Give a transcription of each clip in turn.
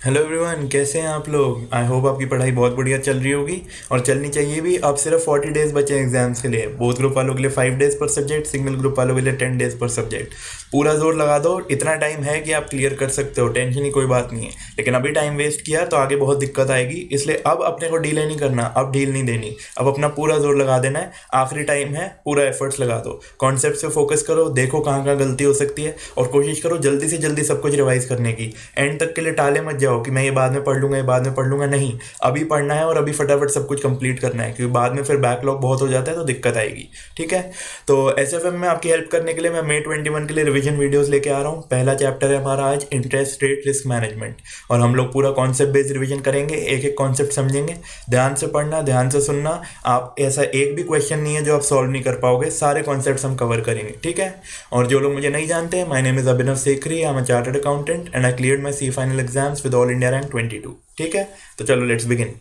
Hello everyone, कैसे हैं आप लोग। आई होप आपकी पढ़ाई बहुत बढ़िया चल रही होगी और चलनी चाहिए भी। अब सिर्फ 40 डेज बचे हैं एग्जाम्स के लिए। बोथ ग्रुप वालों के लिए 5 डेज पर सब्जेक्ट, सिंगल ग्रुप वालों के लिए 10 डेज पर सब्जेक्ट। पूरा जोर लगा दो, इतना टाइम है कि आप क्लियर कर सकते हो, टेंशन ही कोई बात नहीं है। लेकिन अभी टाइम वेस्ट किया तो आगे बहुत दिक्कत आएगी, इसलिए अब अपने को डीले नहीं करना, अब ढील नहीं देनी, अब अपना पूरा जोर लगा देना है। आखिरी टाइम है, पूरा एफर्ट्स लगा दो, कॉन्सेप्ट से फोकस करो, देखो कहाँ कहाँ गलती हो सकती है और कोशिश करो जल्दी से जल्दी सब कुछ रिवाइज करने की। एंड तक के लिए टाले मत जाओ कि मैं ये बाद में पढ़ लूंगा, ये बाद में पढ़ लूंगा, नहीं। अभी पढ़ना है और अभी फटाफट सब कुछ कंप्लीट करना है, क्योंकि बाद में फिर बैकलॉग बहुत हो जाता है तो दिक्कत आएगी। ठीक है। तो एसएफएम में आपकी हेल्प करने के लिए मैं May 21 के लिए रिवीजन वीडियोस लेके आ रहा हूँ। पहला चैप्टर है हमारा आज इंटरेस्ट रेट रिस्क मैनेजमेंट, और हम लोग पूरा कॉन्सेप्ट बेस्ड रिवीजन करेंगे, एक एक कॉन्सेप्ट समझेंगे। ध्यान से पढ़ना, ध्यान से सुनना। आप ऐसा एक भी क्वेश्चन नहीं है जो आप सॉल्व नहीं कर पाओगे, सारे कॉन्सेप्ट्स हम कवर करेंगे। ठीक है। और जो लोग मुझे नहीं जानते हैं, my name is Abhinav Sekhri, I am a chartered accountant and I cleared my C final exams with all India rank 22। ठीक है। तो चलो लेट्स बिगिन।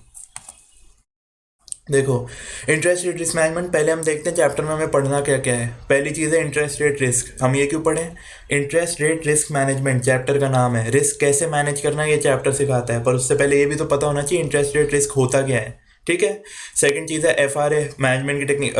देखो, इंटरेस्ट रेट रिस्क मैनेजमेंट पहले हम देखते हैं चैप्टर में हमें पढ़ना क्या क्या है। पहली चीज़ है इंटरेस्ट रेट रिस्क। हम ये क्यों पढ़ें? Interest rate risk management chapter का नाम है, रिस्क कैसे मैनेज करना है ये चैप्टर सिखाता है, पर उससे पहले ये भी तो पता होना चाहिए इंटरेस्ट रेट रिस्क होता क्या है। ठीक है। सेकंड चीज़ है एफआरए मैनेजमेंट की टेक्निक,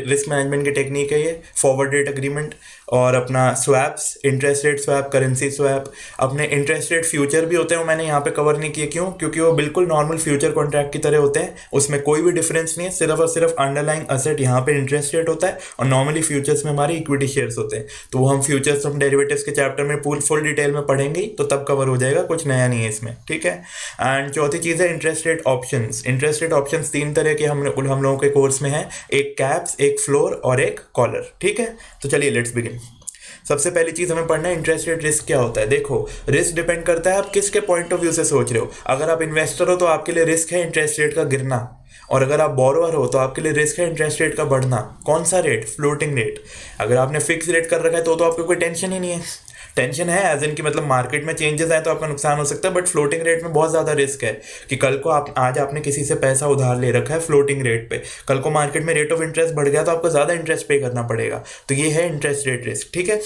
रिस्क मैनेजमेंट की टेक्निक है ये, फॉरवर्ड रेट अग्रीमेंट। और अपना swaps, interest rate swap, currency swap. अपने इंटरेस्ट रेट फ्यूचर भी होते हैं, वो मैंने यहाँ पे कवर नहीं किए, क्यों? क्योंकि वो बिल्कुल नॉर्मल फ्यूचर कॉन्ट्रैक्ट की तरह होते हैं, उसमें कोई भी डिफरेंस नहीं है, सिर्फ और सिर्फ अंडरलाइंग असेट यहाँ पे इंटरेस्ट रेट होता है और नॉर्मली फ्यूचर्स में हमारे इक्विटी शेयर्स होते हैं। तो वो हम फ्यूचर्स, हम डेरिवेटिव्स के चैप्टर में फुल डिटेल में पढ़ेंगे तो तब कवर हो जाएगा, कुछ नया नहीं है इसमें। ठीक है। एंड चौथी चीज़ है interest rate options. Interest rate options तीन तरह के हम लोगों के कोर्स में है, एक कैप्स, एक फ्लोर और एक कॉलर। ठीक है। तो चलिए लेट्स बिगिन। सबसे पहली चीज हमें पढ़ना है इंटरेस्ट रेट रिस्क क्या होता है। देखो, रिस्क डिपेंड करता है आप किसके पॉइंट ऑफ व्यू से सोच रहे हो। अगर आप इन्वेस्टर हो तो आपके लिए रिस्क है इंटरेस्ट रेट का गिरना, और अगर आप बोरोअर हो तो आपके लिए रिस्क है इंटरेस्ट रेट का बढ़ना। कौन सा रेट? Floating rate. अगर आपने फिक्स रेट कर रखा है तो आपको कोई टेंशन ही नहीं है। टेंशन है एज इन की मतलब मार्केट में चेंजेस आए तो आपका नुकसान हो सकता है, बट फ्लोटिंग रेट में बहुत ज़्यादा रिस्क है कि कल को आप, आज आपने किसी से पैसा उधार ले रखा है फ्लोटिंग रेट पे, कल को मार्केट में रेट ऑफ इंटरेस्ट बढ़ गया तो आपको ज़्यादा इंटरेस्ट पे करना पड़ेगा। तो ये है इंटरेस्ट रेट रिस्क। ठीक है।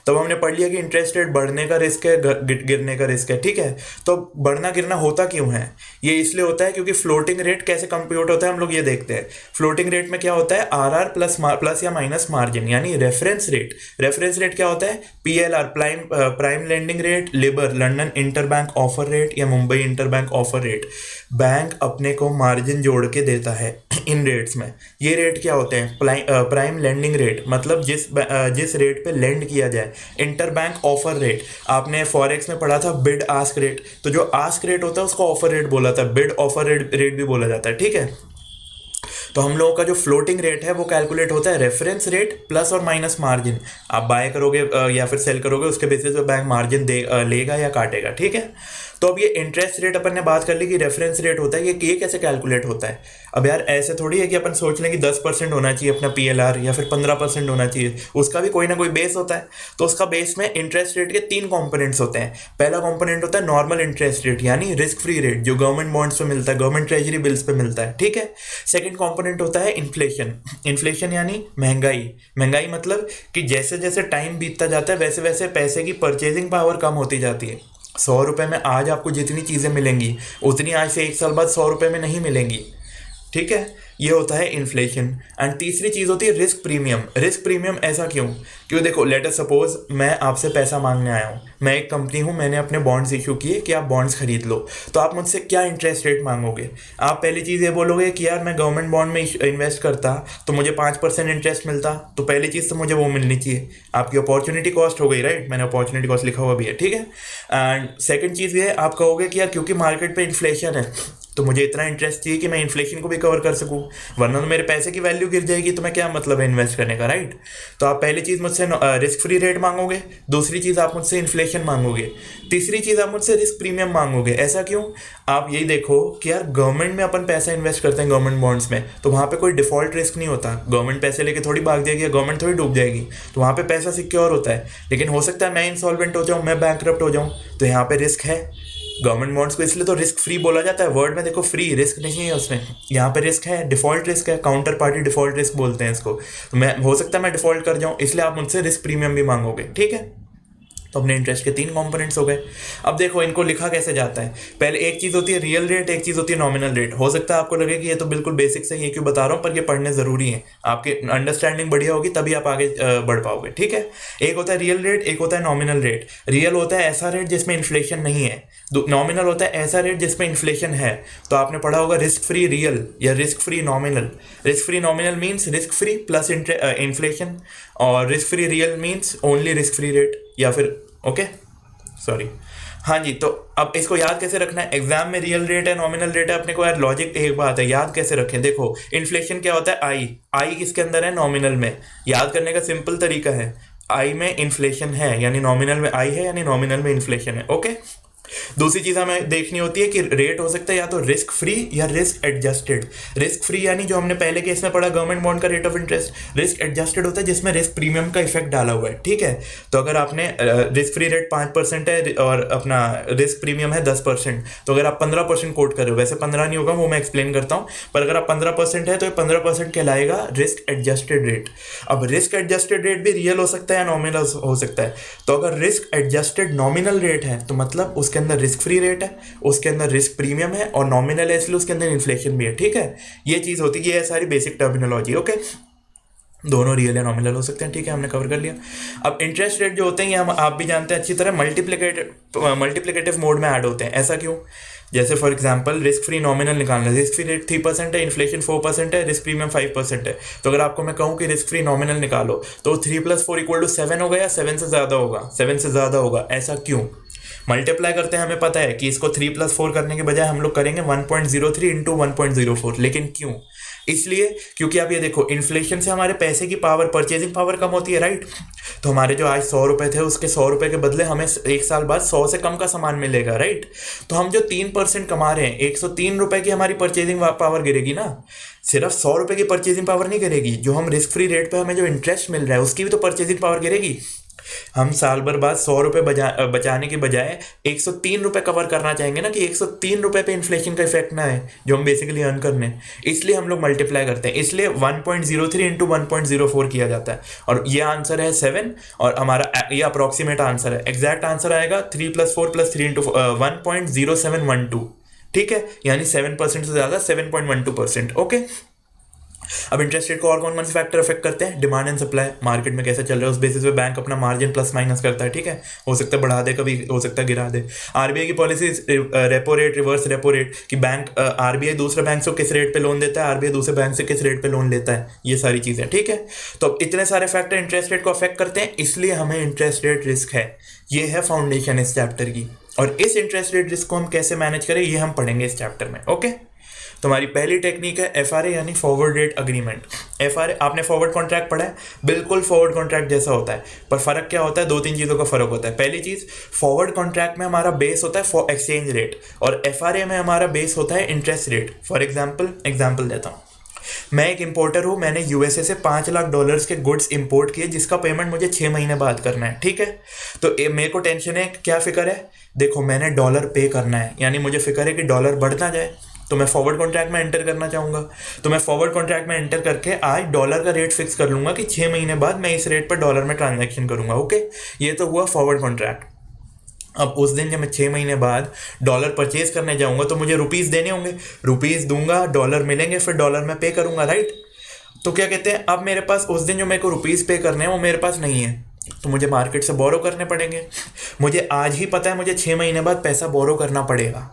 तब हमने पढ़ लिया कि इंटरेस्ट रेट बढ़ने का रिस्क है, गिरने का रिस्क है। ठीक है। तो बढ़ना गिरना होता क्यों है? ये इसलिए होता है क्योंकि फ्लोटिंग रेट कैसे कंप्यूट होता है हम लोग ये देखते हैं। फ्लोटिंग रेट में क्या होता है? आर प्लस या माइनस मार्जिन, यानी रेफरेंस रेट। रेफरेंस रेट क्या होता है? PLR, prime lending rate, LIBOR London interbank offer rate या Mumbai interbank offer rate. Bank अपने को मार्जिन जोड़ के देता है इन रेट्स में। ये रेट क्या होते हैं? प्राइम लेंडिंग रेट, मतलब जिस रेट पे लेंड किया जाए। इंटर बैंक ऑफर रेट, आपने फॉरेक्स में पढ़ा था बिड आस्क रेट, तो जो आस्क रेट होता है उसको ऑफर रेट बोला था, बिड ऑफर रेट भी बोला जाता है। ठीक है। तो हम लोगों का जो फ्लोटिंग रेट है वो कैलकुलेट होता है रेफरेंस रेट प्लस और माइनस मार्जिन। आप बाय करोगे या फिर सेल करोगे, उसके बेसिस पे बैंक मार्जिन लेगा या काटेगा। ठीक है। तो अब ये इंटरेस्ट रेट अपन ने बात कर ली कि रेफरेंस रेट होता है, ये कैसे कैलकुलेट होता है। अब यार ऐसे थोड़ी है कि अपन सोच लें कि 10% होना चाहिए अपना पीएलआर या फिर 15% होना चाहिए, उसका भी कोई ना कोई बेस होता है। तो उसका बेस में इंटरेस्ट रेट के तीन कंपोनेंट्स होते हैं। पहला कंपोनेंट होता है नॉर्मल इंटरेस्ट रेट, यानी रिस्क फ्री रेट, जो गवर्नमेंट बॉन्ड्स पे मिलता है, गवर्नमेंट ट्रेजरी बिल्स पे मिलता है। ठीक है। सेकंड कंपोनेंट होता है इन्फ्लेशन। इन्फ्लेशन यानी महंगाई। महंगाई मतलब कि जैसे जैसे टाइम बीतता जाता है वैसे वैसे पैसे की परचेजिंग पावर कम होती जाती है। 100 रुपये में आज आपको जितनी चीज़ें मिलेंगी उतनी आज से 1 साल बाद 100 रुपये में नहीं मिलेंगी। ठीक है। ये होता है इन्फ्लेशन। एंड तीसरी चीज़ होती है रिस्क प्रीमियम। रिस्क प्रीमियम ऐसा क्यों? क्यों? देखो, लेट अस सपोज मैं आपसे पैसा मांगने आया हूँ, मैं एक कंपनी हूँ, मैंने अपने बॉन्ड्स इशू किए कि आप बॉन्ड्स खरीद लो, तो आप मुझसे क्या इंटरेस्ट रेट मांगोगे? आप पहली चीज़ ये बोलोगे कि यार मैं गवर्नमेंट बॉन्ड में इन्वेस्ट करता तो मुझे 5% इंटरेस्ट मिलता, तो पहली चीज़ तो मुझे वो मिलनी चाहिए। आपकी अपॉर्चुनिटी कॉस्ट हो गई, राइट? मैंने अपॉर्चुनिटी कॉस्ट लिखा हुआ भी है। ठीक है। एंड सेकेंड चीज़ ये है, आप कहोगे कि यार क्योंकि मार्केट पे इन्फ्लेशन है तो मुझे इतना इंटरेस्ट चाहिए कि मैं इन्फ्लेशन को भी कवर कर सकूं, वरना तो मेरे पैसे की वैल्यू गिर जाएगी, तो मैं क्या मतलब है इन्वेस्ट करने का, राइट? तो आप पहली चीज़ मुझसे रिस्क फ्री रेट मांगोगे, दूसरी चीज़ आप मुझसे इन्फ्लेशन मांगोगे, तीसरी चीज़ आप मुझसे रिस्क प्रीमियम मांगोगे। ऐसा क्यों? आप यही देखो कि यार गवर्नमेंट में अपन पैसा इन्वेस्ट करते हैं गवर्नमेंट बॉन्ड्स में, तो वहाँ पे कोई डिफॉल्ट रिस्क नहीं होता। गवर्नमेंट पैसे लेके थोड़ी भाग जाएगी या गवर्नमेंट थोड़ी डूब जाएगी, तो वहाँ पे पैसा सिक्योर होता है। लेकिन हो सकता है मैं इंसॉल्वेंट हो जाऊँ, मैं बैंकरप्ट हो जाऊँ, तो यहाँ पे रिस्क है। गवर्नमेंट बॉन्ड्स को इसलिए तो रिस्क फ्री बोला जाता है, वर्ड में देखो फ्री, रिस्क नहीं है उसमें, यहाँ पे रिस्क है, डिफॉल्ट रिस्क है, काउंटर पार्टी डिफॉल्ट रिस्क बोलते हैं इसको। तो मैं, हो सकता है मैं डिफॉल्ट कर जाऊँ, इसलिए आप मुझसे रिस्क प्रीमियम भी मांगोगे। ठीक है। तो अपने इंटरेस्ट के 3 कंपोनेंट्स हो गए। अब देखो इनको लिखा कैसे जाता है। पहले एक चीज़ होती है रियल रेट, एक चीज़ होती है नॉमिनल रेट। हो सकता है आपको लगे कि ये तो बिल्कुल बेसिक से ये क्यों बता रहा हूँ, पर ये पढ़ने ज़रूरी है, आपके अंडरस्टैंडिंग बढ़िया होगी तभी आप आगे बढ़ पाओगे, ठीक है। एक होता है रियल रेट, एक होता है नॉमिनल रेट। रियल होता है ऐसा रेट जिसमें इन्फ्लेशन नहीं है, नॉमिनल होता है ऐसा रेट जिसमें इन्फ्लेशन है। तो आपने पढ़ा होगा रिस्क फ्री रियल या risk free nominal. Risk free nominal means risk free plus inflation, और risk free real means only risk free rate, या फिर ओके सॉरी हाँ जी। तो अब इसको याद कैसे रखना है, एग्जाम में रियल रेट है नॉमिनल रेट है, अपने को यार लॉजिक एक बात है, याद कैसे रखें। देखो इन्फ्लेशन क्या होता है, आई किसके अंदर है, नॉमिनल में। याद करने का सिंपल तरीका है, आई में इन्फ्लेशन है यानी नॉमिनल में आई है यानी नॉमिनल में इन्फ्लेशन है, ओके। दूसरी चीज़ हमें देखनी होती है कि रेट हो सकता है या तो रिस्क फ्री या रिस्क एडजस्टेड। रिस्क फ्री यानी जो हमने पहले केस में पढ़ा गवर्नमेंट बॉन्ड का rate of interest. Risk adjusted होता है जिसमें रिस्क प्रीमियम का इफेक्ट डाला हुआ है, ठीक है। तो अगर आपने रिस्क फ्री रेट 5% है और अपना रिस्क प्रीमियम है 10%, तो अगर आप 15% कोट कर रहे हो, वैसे 15 नहीं होगा वो मैं एक्सप्लेन करता हूँ, पर अगर आप 15% है तो ये 15% कहलाएगा रिस्क एडजस्टेड रेट। अब रिस्क एडजस्टेड रेट भी रियल हो सकता है या नॉमिनल हो सकता है। तो अगर रिस्क एडजस्टेड नॉमिनल रेट है तो मतलब उसके अंदर रिस्क फ्री रेट है, उसके अंदर रिस्क प्रीमियम है और नॉमिनल है इसलिए उसके अंदर इन्फ्लेशन भी है, ठीक है। ये चीज़ होती है, ये है सारी बेसिक टर्मिनोलॉजी, ओके। दोनों रियल या नॉमिनल हो सकते हैं, ठीक है, हमने कवर कर लिया। अब इंटरेस्ट रेट जो होते हैं ये हम आप भी जानते हैं अच्छी तरह, मल्टीप्लिकेटिव मोड में ऐड होते हैं। ऐसा क्यों, जैसे for example risk free nominal निकालना है, रिस्क फ्री रेट 3% है, इन्फ्लेशन 4% है, रिस्क प्रीमियम 5% है। तो अगर आपको मैं कहूँ कि रिस्क फ्री नॉमिनल निकालो तो 3 + 4 = 7 होगा या 7 से ज़्यादा होगा, 7 से ज़्यादा होगा। ऐसा क्यों, मल्टीप्लाई करते हैं हमें पता है कि इसको 3 + 4 करने के बजाय हम लोग करेंगे 1.03 × 1.04, लेकिन क्यों, इसलिए क्योंकि आप ये देखो इन्फ्लेशन से हमारे पैसे की पावर, परचेजिंग पावर कम होती है, राइट। तो हमारे जो आज 100 रुपए थे उसके 100 रुपए के बदले हमें 1 साल बाद 100 से कम का सामान मिलेगा, राइट। तो हम जो 3% कमा रहे हैं, 103 रुपए की हमारी परचेजिंग पावर गिरेगी ना। सिर्फ 100 रुपए की परचेजिंग पावर नहीं गिरेगी, जो हम रिस्क फ्री रेट पे हमें जो इंटरेस्ट मिल रहा है उसकी भी तो परचेजिंग पावर गिरेगी। हम साल भर बाद 100 रुपए बचाने के बजाय 103 रुपए कवर करना चाहेंगे ना, कि 103 रुपए पे इन्फ्लेशन का इफेक्ट ना है जो हम बेसिकली अर्न करने, इसलिए हम लोग मल्टीप्लाई करते हैं। इसलिए 1.03 × 1.04 किया जाता है, और ये आंसर है 7, और हमारा ये अप्रॉक्सीमेट आंसर है। एग्जैक्ट आंसर आएगा 3 + 4 + 3 × 1.0712, ठीक है, यानी 7% से ज़्यादा 7.12%, ओके। अब इंटरेस्ट रेट को और कौन कौन से फैक्टर अफेक्ट करते हैं, डिमांड एंड सप्लाई, मार्केट में कैसे चल रहा है उस बेसिस पे बैंक अपना मार्जिन प्लस माइनस करता है, ठीक है। हो सकता है बढ़ा दे, कभी हो सकता है गिरा दे। आरबीआई की policy repo rate, reverse repo rate, कि बैंक आरबीआई दूसरे बैंक से किस रेट पे लोन देता है, आरबीआई दूसरे बैंक से किस रेट पे लोन लेता है, ये सारी चीज़ें, ठीक है। तो अब इतने सारे फैक्टर इंटरेस्ट रेट को अफेक्ट करते हैं, इसलिए हमें इंटरेस्ट रेट रिस्क है। ये है फाउंडेशन इस चैप्टर की, और इस इंटरेस्ट रेट रिस्क को हम कैसे मैनेज करें ये हम पढ़ेंगे इस चैप्टर में, ओके। तुम्हारी पहली टेक्निक है एफआरए यानी फॉरवर्ड रेट अग्रीमेंट। एफआरए आपने फॉरवर्ड कॉन्ट्रैक्ट पढ़ा है, बिल्कुल फॉरवर्ड कॉन्ट्रैक्ट जैसा होता है, पर फर्क क्या होता है, 2-3 चीज़ों का फर्क होता है। पहली चीज़, फॉरवर्ड कॉन्ट्रैक्ट में हमारा बेस होता है एक्सचेंज रेट, और एफआरए में हमारा बेस होता है इंटरेस्ट रेट। फॉर एग्जाम्पल देता हूँ, मैं एक इंपोर्टर हूँ, मैंने यूएसए से $5 लाख के गुड्स इंपोर्ट किए जिसका पेमेंट मुझे 6 महीने बाद करना है, ठीक है। तो मेरे को टेंशन है, क्या फिक्र है, देखो मैंने डॉलर पे करना है, यानी मुझे फिक्र है कि डॉलर बढ़ ना जाए, तो मैं फॉरवर्ड कॉन्ट्रैक्ट में एंटर करना चाहूँगा। तो मैं फॉरवर्ड कॉन्ट्रैक्ट में एंटर करके आज डॉलर का रेट फिक्स कर लूँगा कि 6 महीने बाद मैं इस रेट पर डॉलर में ट्रांजैक्शन करूँगा, ओके। ये तो हुआ फॉरवर्ड कॉन्ट्रैक्ट। अब उस दिन जब मैं 6 महीने बाद डॉलर परचेज करने जाऊँगा तो मुझे रुपीज़ देने होंगे, रुपीज़ दूंगा, डॉलर मिलेंगे, फिर डॉलर में पे करूँगा, राइट। तो क्या कहते हैं, अब मेरे पास उस दिन जो मेरे को रुपीज़ पे करने हैं वो मेरे पास नहीं है, तो मुझे मार्केट से बोरो करने पड़ेंगे। मुझे आज ही पता है मुझे 6 महीने बाद पैसा बोरो करना पड़ेगा,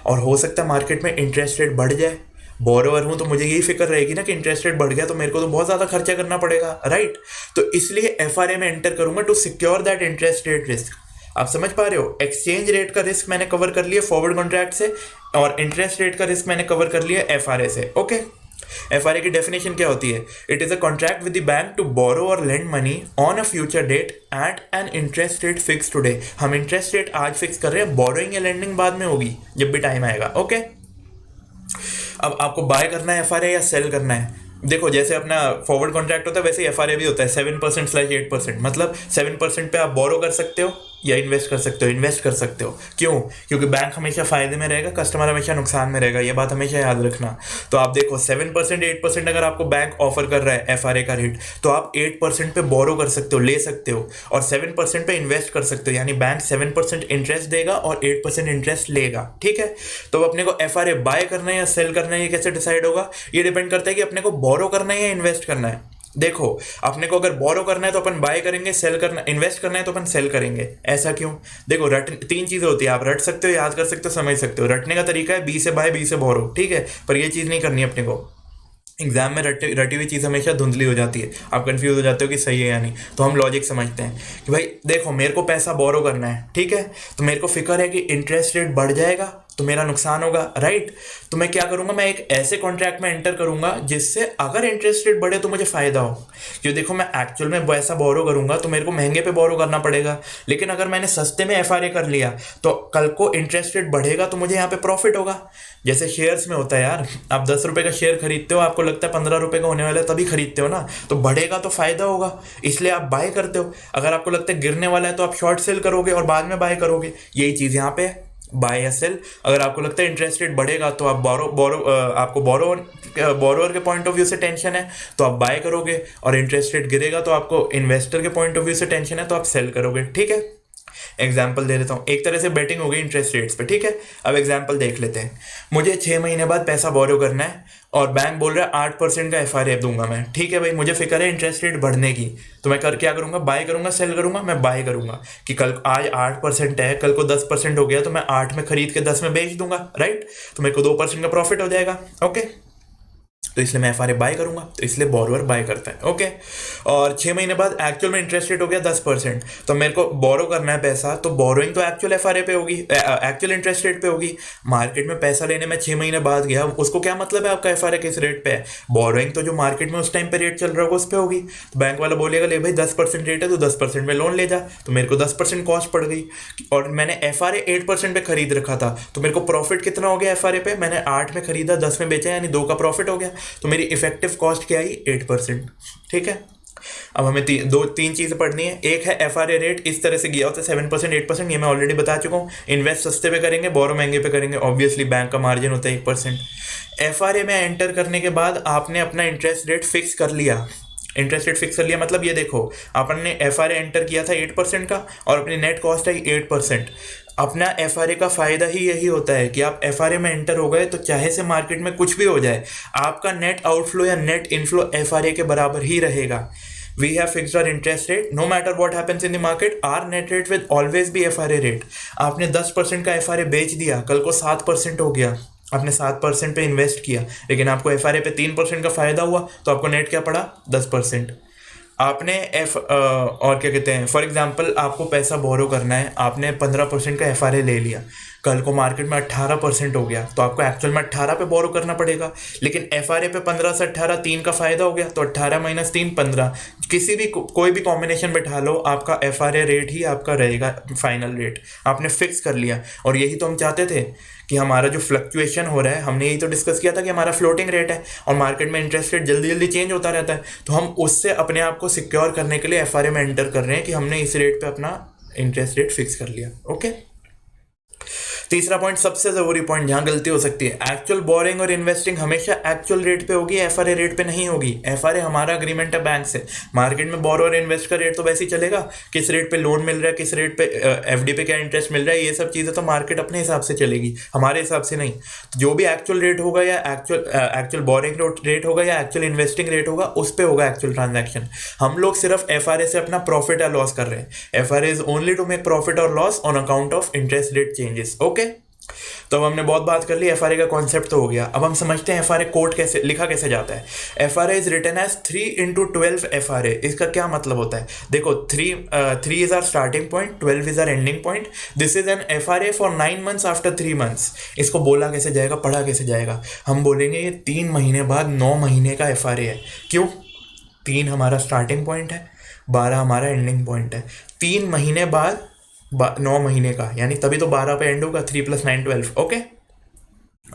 और हो सकता है मार्केट में इंटरेस्ट रेट बढ़ जाए। बोरोवर हूँ तो मुझे यही फिक्र रहेगी ना कि इंटरेस्ट रेट बढ़ गया तो मेरे को तो बहुत ज़्यादा खर्चा करना पड़ेगा, राइट। तो इसलिए एफआरए में एंटर करूँगा to secure that interest rate risk. आप समझ पा रहे हो, एक्सचेंज रेट का रिस्क मैंने कवर कर लिया फॉरवर्ड कॉन्ट्रैक्ट से, और इंटरेस्ट रेट का रिस्क मैंने कवर कर लिया एफआरए से, ओके। एफआरए की डेफिनेशन क्या होती है, it is a contract with the bank to borrow or lend money on a future date at an interest rate fix today. हम इंटरेस्ट रेट आज फिक्स कर रहे हैं, बोरोइंग या लेंडिंग बाद में होगी जब भी टाइम आएगा, ओके। अब आपको बाय करना है एफआरए या सेल करना है, देखो जैसे अपना फॉरवर्ड कॉन्ट्रैक्ट होता है वैसे ही एफआरए भी होता है 7% / 8%, मतलब 7% पे आप बोरो कर सकते हो या इन्वेस्ट कर सकते हो? इन्वेस्ट कर सकते हो। क्यों? क्योंकि बैंक हमेशा फायदे में रहेगा, कस्टमर हमेशा नुकसान में रहेगा, ये बात हमेशा याद रखना। तो आप देखो 7% 8% अगर आपको बैंक ऑफर कर रहा है एफआरए का रेट, तो आप 8% पे बोरो कर सकते हो, ले सकते हो, और 7% पे इन्वेस्ट कर सकते हो। यानी बैंक 7% इंटरेस्ट देगा और 8% इंटरेस्ट लेगा। ठीक है, तो अपने को एफआरए बाय करना है या सेल करना है, ये कैसे डिसाइड होगा? ये डिपेंड करता है कि अपने को बोरो करना है या इन्वेस्ट करना है। देखो, अपने को अगर बोरो करना है तो अपन बाय करेंगे, सेल करना, इन्वेस्ट करना है तो अपन सेल करेंगे। ऐसा क्यों? देखो, रट 3 चीजें होती है, आप रट सकते हो, याद कर सकते हो, समझ सकते हो। रटने का तरीका है बी से बाय, बी से बोरो, ठीक है, पर ये चीज नहीं करनी है अपने को। एग्जाम में रटी हुई चीज़ हमेशा धुंधली हो जाती है, आप कंफ्यूज हो जाते हो कि सही है या नहीं। तो हम लॉजिक समझते हैं कि भाई देखो, मेरे को पैसा बोरो करना है, ठीक है, तो मेरे को फिक्र है कि इंटरेस्ट रेट बढ़ जाएगा तो मेरा नुकसान होगा, राइट। तो मैं क्या करूंगा, मैं एक ऐसे कॉन्ट्रैक्ट में एंटर करूंगा जिससे अगर इंटरेस्ट रेट बढ़े तो मुझे फायदा हो। क्योंकि देखो, मैं एक्चुअल में पैसा बोरो करूंगा तो मेरे को महंगे पे बोरो करना पड़ेगा, लेकिन अगर मैंने सस्ते में एफआरए कर लिया तो कल को इंटरेस्ट रेट बढ़ेगा तो मुझे यहाँ पे प्रॉफिट होगा। जैसे शेयर्स में होता है यार, आप 10 रुपए का शेयर खरीदते हो, आपको लगता है 15 रुपए का होने वाला है, तभी खरीदते हो ना, तो बढ़ेगा तो फायदा होगा, इसलिए आप बाय करते हो। अगर आपको लगता है गिरने वाला है तो आप शॉर्ट सेल करोगे और बाद में बाय करोगे। यही चीज़ यहाँ पे है, बाय या सेल। अगर आपको लगता है इंटरेस्ट रेट बढ़ेगा तो आप आपको बोरोअर के पॉइंट ऑफ व्यू से टेंशन है तो आप बाय करोगे, और इंटरेस्ट रेट गिरेगा तो आपको इन्वेस्टर के पॉइंट ऑफ व्यू से टेंशन है तो आप सेल करोगे। ठीक है, एग्जाम्पल दे देता हूँ, एक तरह से बेटिंग हो गई इंटरेस्ट रेट्स पे। ठीक है, अब एग्जाम्पल देख लेते हैं। मुझे 6 महीने बाद पैसा बोरो करना है और बैंक बोल रहा है 8% का एफआरए दूंगा मैं। ठीक है भाई, मुझे फिक्र है इंटरेस्ट रेट बढ़ने की, तो मैं क्या करूंगा, बाय करूंगा, सेल करूंगा? मैं बाय करूंगा कि कल आज 8% है, कल को 10% हो गया तो मैं 8 में खरीद के 10 में बेच दूंगा, राइट। तो मेरे को 2% का प्रॉफिट हो जाएगा। ओके, तो इसलिए मैं एफआरए बाय करूंगा, तो इसलिए बोरोअर बाय करता है। ओके, और 6 महीने बाद एक्चुअल में इंटरेस्ट रेट हो गया 10%, तो मेरे को बोरो करना है पैसा, तो बोरोइंग तो एक्चुअल एफआरए पे होगी, एक्चुअल इंटरेस्ट रेट पे होगी। मार्केट में पैसा लेने में 6 महीने बाद गया, उसको क्या मतलब है आपका एफआरए किस रेट पे है? बोरोइंग तो जो मार्केट में उस टाइम पे रेट चल रहा होगा उस पर होगी। तो बैंक वाला बोलेगा ले भाई 10% रेट है तो 10% में लोन ले जा, तो मेरे को 10% कॉस्ट पड़ गई, और मैंने एफआरए 8% पे खरीद रखा था, तो मेरे को प्रॉफिट कितना हो गया एफआरए पे? मैंने 8 में खरीदा, 10 में बेचा, यानी 2 का प्रॉफिट हो गया। तो मेरी इफेक्टिव कॉस्ट क्या आई? 8%। ठीक है, अब हमें तीन चीज़ें पढ़नी है। एक है एफआरए रेट, इस तरह से गया होता है 7% 8%, ये मैं ऑलरेडी बता चुका हूँ। इन्वेस्ट सस्ते पे करेंगे, बोरो महंगे पे करेंगे, ऑब्वियसली बैंक का मार्जिन होता है 1%। एफआरए में एंटर करने के बाद आपने अपना इंटरेस्ट रेट फिक्स कर लिया। इंटरेस्ट रेट फिक्स कर लिया मतलब ये देखो, अपन ने एफआरए एंटर किया था 8% का और अपनी नेट कॉस्ट आई 8%। अपना एफआरए का फ़ायदा ही यही होता है कि आप एफआरए में एंटर हो गए तो चाहे से मार्केट में कुछ भी हो जाए, आपका नेट आउटफ्लो या नेट इनफ्लो एफआरए के बराबर ही रहेगा। We have fixed our interest rate. No matter what happens in the market, our net rate will always be FRA rate. आपने 10% का FRA बेच दिया, कल को 7% हो गया, आपने 7% पे इन्वेस्ट किया, लेकिन आपको एफआरए पे 3% का फायदा हुआ, तो आपको नेट क्या पड़ा? 10%। आपने और क्या कहते हैं, फॉर एग्जांपल आपको पैसा बोरो करना है, आपने 15% का एफआरए ले लिया, कल को मार्केट में 18% हो गया, तो आपको एक्चुअल में 18 पे बोरो करना पड़ेगा, लेकिन एफआरए पे 15 से 18 3 का फायदा हो गया, तो 18 - 3 15, किसी भी कोई भी कॉम्बिनेशन बैठा लो, आपका एफआरए रेट ही आपका रहेगा फाइनल रेट, आपने फिक्स कर लिया। और यही तो हम चाहते थे कि हमारा जो फ्लक्चुएशन हो रहा है, हमने यही तो डिस्कस किया था कि हमारा फ्लोटिंग रेट है और मार्केट में इंटरेस्ट रेट जल्दी जल्दी चेंज होता रहता है, तो हम उससे अपने आप को सिक्योर करने के लिए एफआरए में एंटर कर रहे हैं कि हमने इस रेट पे अपना इंटरेस्ट रेट फिक्स कर लिया। ओके, तीसरा पॉइंट, सबसे जरूरी पॉइंट जहां गलती हो सकती है, एक्चुअल बोरिंग और इन्वेस्टिंग हमेशा एक्चुअल रेट पे होगी, एफआरए रेट पे नहीं होगी। एफआरए हमारा अग्रीमेंट है बैंक से, मार्केट में बोरो और इन्वेस्ट का रेट तो वैसे ही चलेगा, किस रेट पे लोन मिल रहा है, किस रेट पे एफडी पे क्या इंटरेस्ट मिल रहा है, ये सब चीजें तो मार्केट अपने हिसाब से चलेगी, हमारे हिसाब से नहीं। तो जो भी एक्चुअल रेट होगा या एक्चुअल बोरिंग रेट होगा या एक्चुअल इन्वेस्टिंग रेट होगा, उस पर होगा एक्चुअल ट्रांजैक्शन। हम लोग सिर्फ एफआरए से अपना प्रॉफिट या लॉस कर रहे हैं। FRA is only to make profit और loss on account of interest rate changes. Okay, तो अब हमने बहुत बात कर ली, एफआरए का कॉन्सेप्ट तो हो गया। अब हम समझते हैं एफआरए कोड कैसे लिखा कैसे जाता है। FRA is written as 3 × 12 FRA. इसका क्या मतलब होता है? देखो, 3 is our starting point, 12 is our ending point. This is an FRA for 9 months after 3 months। इसको बोला कैसे जाएगा, पढ़ा कैसे जाएगा? हम बोलेंगे ये 3 महीने बाद 9 महीने का एफआरए है। क्यों? 3 हमारा स्टार्टिंग पॉइंट है, 12 हमारा एंडिंग पॉइंट है। 3 महीने बाद 9 महीने का, यानी तभी तो 12 पे एंड होगा, 3 + 9 12। ओके,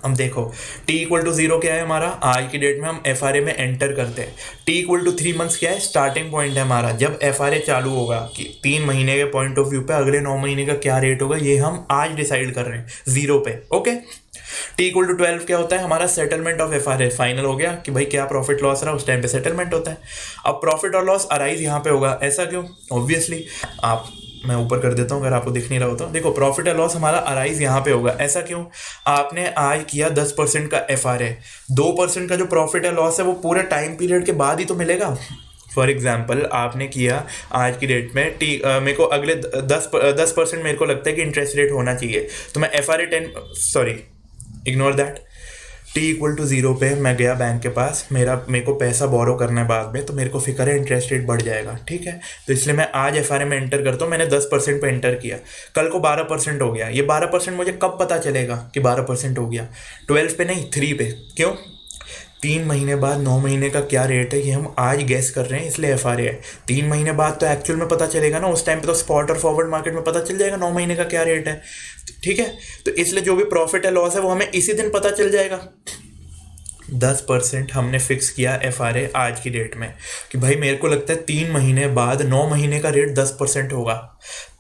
हम देखो t इक्वल टू 0 क्या है हमारा, आज की डेट में हम एफ में एंटर करते हैं। t इक्वल टू 3 मंथ्स क्या है, स्टार्टिंग पॉइंट है हमारा। जब एफ चालू होगा कि 3 महीने के पॉइंट ऑफ व्यू पे अगले 9 महीने का क्या रेट होगा, ये हम आज डिसाइड कर रहे हैं 0 पे। ओके, t इक्वल टू 12 क्या होता है हमारा, सेटलमेंट ऑफ एफ फाइनल हो गया कि भाई क्या प्रॉफिट लॉस रहा, उस टाइम पे सेटलमेंट होता है। अब प्रॉफिट और लॉस अराइज यहाँ पे होगा, ऐसा क्यों, ऑब्वियसली आप, मैं ऊपर कर देता हूँ अगर आपको दिख नहीं रहा होता, देखो प्रॉफिट और लॉस हमारा अराइज यहाँ पे होगा, ऐसा क्यों, आपने आज किया 10% का एफ 2% का जो प्रॉफिट या लॉस है वो पूरे टाइम पीरियड के बाद ही तो मिलेगा। फॉर एग्जाम्पल आपने किया आज की डेट में मेरे को अगले 10% मेरे को लगता है कि इंटरेस्ट रेट होना चाहिए, तो मैं F 10, ignore that, t equal to 0 पे मैं गया बैंक के पास, मेरे को पैसा बोरो करना है बाद में, तो मेरे को फिक्र है इंटरेस्ट रेट बढ़ जाएगा, ठीक है, तो इसलिए मैं आज एफ में एंटर करता हूँ। मैंने 10% पे एंटर किया, कल को 12% हो गया। ये 12% मुझे कब पता चलेगा कि 12% हो गया, 12 पे नहीं 3 पे। क्यों, 3 महीने बाद 9 महीने का क्या रेट है ये हम आज गैस कर रहे हैं, इसलिए एफ है। 3 महीने बाद तो एक्चुअल में पता चलेगा ना, उस टाइम पे तो स्पॉट और फॉरवर्ड मार्केट में पता चल जाएगा 9 महीने का क्या रेट है, ठीक है। तो इसलिए जो भी प्रॉफिट है लॉस है वो हमें इसी दिन पता चल जाएगा। 10% हमने फिक्स किया एफ आज की डेट में कि भाई मेरे को लगता है 3 महीने बाद 9 महीने का रेट 10% होगा।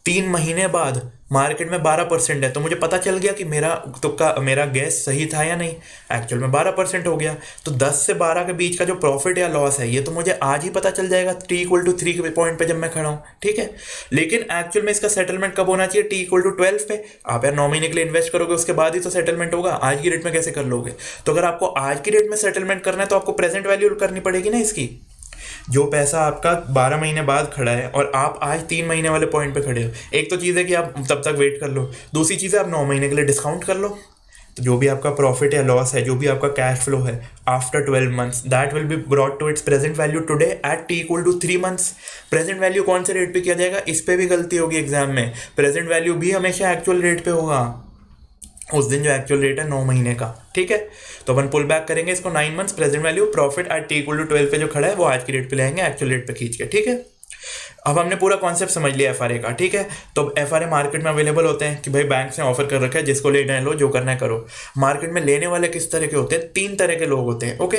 3 महीने बाद मार्केट में 12% है, तो मुझे पता चल गया कि मेरा गैस सही था या नहीं, एक्चुअल में 12% हो गया। तो 10 से 12 के बीच का जो प्रॉफिट या लॉस है ये तो मुझे आज ही पता चल जाएगा t इक्वल टू 3 के पॉइंट पे जब मैं खड़ा हूँ, ठीक है। लेकिन एक्चुअल में इसका सेटलमेंट कब होना चाहिए, t इक्वल टू 12 पे। आप यार 9 महीने के लिए इन्वेस्ट करोगे, उसके बाद ही तो सेटलमेंट होगा, आज की डेट में कैसे कर लोगे। तो अगर आपको आज की डेट में सेटलमेंट करना है तो आपको प्रेजेंट वैल्यू करनी पड़ेगी ना इसकी। जो पैसा आपका 12 महीने बाद खड़ा है और आप आज 3 महीने वाले पॉइंट पे खड़े हो, एक तो चीज़ है कि आप तब तक वेट कर लो, दूसरी चीज़ है आप 9 महीने के लिए डिस्काउंट कर लो। तो जो भी आपका प्रॉफिट या लॉस है, जो भी आपका कैश फ्लो है after 12 months, that will be brought to its present value today at t equal to 3 months. Present value कौन से रेट पे किया जाएगा, इस पे भी गलती होगी एग्जाम में। प्रेजेंट वैल्यू भी हमेशा एक्चुअल रेट पे होगा, उस दिन जो एक्चुअल रेट है 9 महीने का, ठीक है। तो अपन पुल बैक करेंगे इसको 9 months present value profit at t equal to 12 पे जो खड़ा है वो आज की रेट पे लाएंगे एक्चुअल रेट पे खींच के, ठीक है। अब हमने पूरा कॉन्सेप्ट समझ लिया एफ का, ठीक है। तो एफ मार्केट में अवेलेबल होते हैं कि भाई बैंक से ऑफर कर रखा है, जिसको लेना है लो, जो करना है करो। मार्केट में लेने वाले किस तरह के होते हैं, 3 तरह के लोग होते हैं, okay.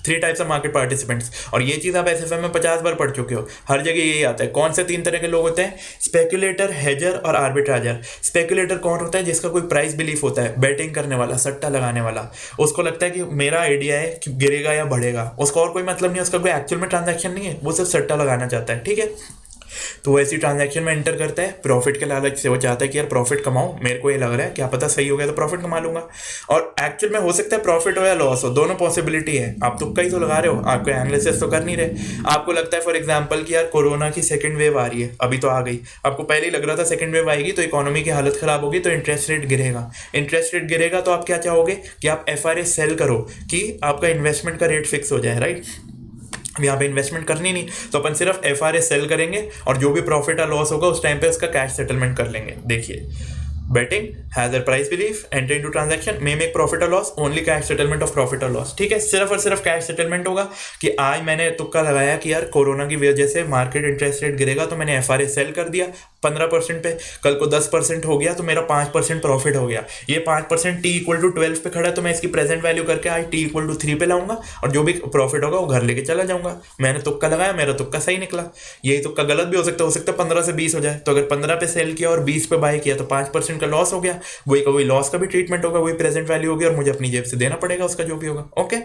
3 types of market participants, और ये चीज़ आप एसएफएम में 50 बार पढ़ चुके हो, हर जगह यही आता है। कौन से 3 तरह के लोग होते हैं, स्पेक्युलेटर, हेजर और आर्बिट्राजर। स्पेक्युलेटर कौन होता है, जिसका कोई प्राइस बिलीफ होता है, बैटिंग करने वाला, सट्टा लगाने वाला। उसको लगता है कि मेरा आइडिया है कि गिरेगा या बढ़ेगा, उसका और कोई मतलब नहीं है, उसका कोई एक्चुअल में ट्रांजैक्शन नहीं है, वो सिर्फ सट्टा लगाना चाहता है, ठीक है। तो वो ऐसी ट्रांजैक्शन में एंटर करता है प्रॉफिट के लालच से, वो चाहता है कि यार प्रॉफिट कमाऊं, मेरे को ये लग रहा है क्या पता सही हो गया तो प्रॉफिट कमा लूंगा। और एक्चुअल में हो सकता है प्रॉफिट हो या लॉस हो, दोनों पॉसिबिलिटी है। आप तुक्का ही तो लगा रहे हो, आपको एनालिसिस तो कर नहीं रहे। आपको लगता है फॉर एग्जाम्पल कि यार कोरोना की सेकंड वेव आ रही है, अभी तो आ गई, आपको पहले ही लग रहा था सेकंड वेव आएगी तो इकोनॉमी की हालत खराब होगी, तो इंटरेस्ट रेट गिरेगा। इंटरेस्ट रेट गिरेगा तो आप क्या चाहोगे कि आप एफ सेल करो कि आपका इन्वेस्टमेंट का रेट फिक्स हो जाए, राइट। अब यहाँ पे इन्वेस्टमेंट करनी नहीं, तो अपन सिर्फ एफ सेल करेंगे और जो भी प्रॉफिट या लॉस होगा उस टाइम पे उसका कैश सेटलमेंट कर लेंगे। देखिए, betting has a price belief, enter into transaction, may make profit or loss, only cash settlement of profit or loss, ठीक है। सिर्फ और सिर्फ कैश सेटलमेंट होगा कि आज मैंने तुक्का लगाया कि यार कोरोना की वजह से मार्केट इंटरेस्ट रेट गिरेगा, तो मैंने एफ सेल कर दिया 15% पे, कल को 10% हो गया तो मेरा 5% प्रॉफिट हो गया। ये 5% t इक्वल टू 12 पे खड़ा है, तो मैं इसकी प्रेजेंट वैल्यू करके आज t इक्वल टू 3 पे लाऊंगा और जो भी प्रॉफिट होगा वो घर लेके चला जाऊंगा। मैंने तुक्का लगाया, मेरा तुक्का सही निकला। यही तुक्का गलत भी हो सकता है 15 से 20 हो जाए, तो अगर 15 पे सेल किया और 20 पे बाय किया तो 5% का लॉस हो गया, वही का वही लॉस का भी ट्रीटमेंट होगा, वही प्रेजेंट वैल्यू होगी और मुझे अपनी जेब से देना पड़ेगा उसका जो भी होगा, okay.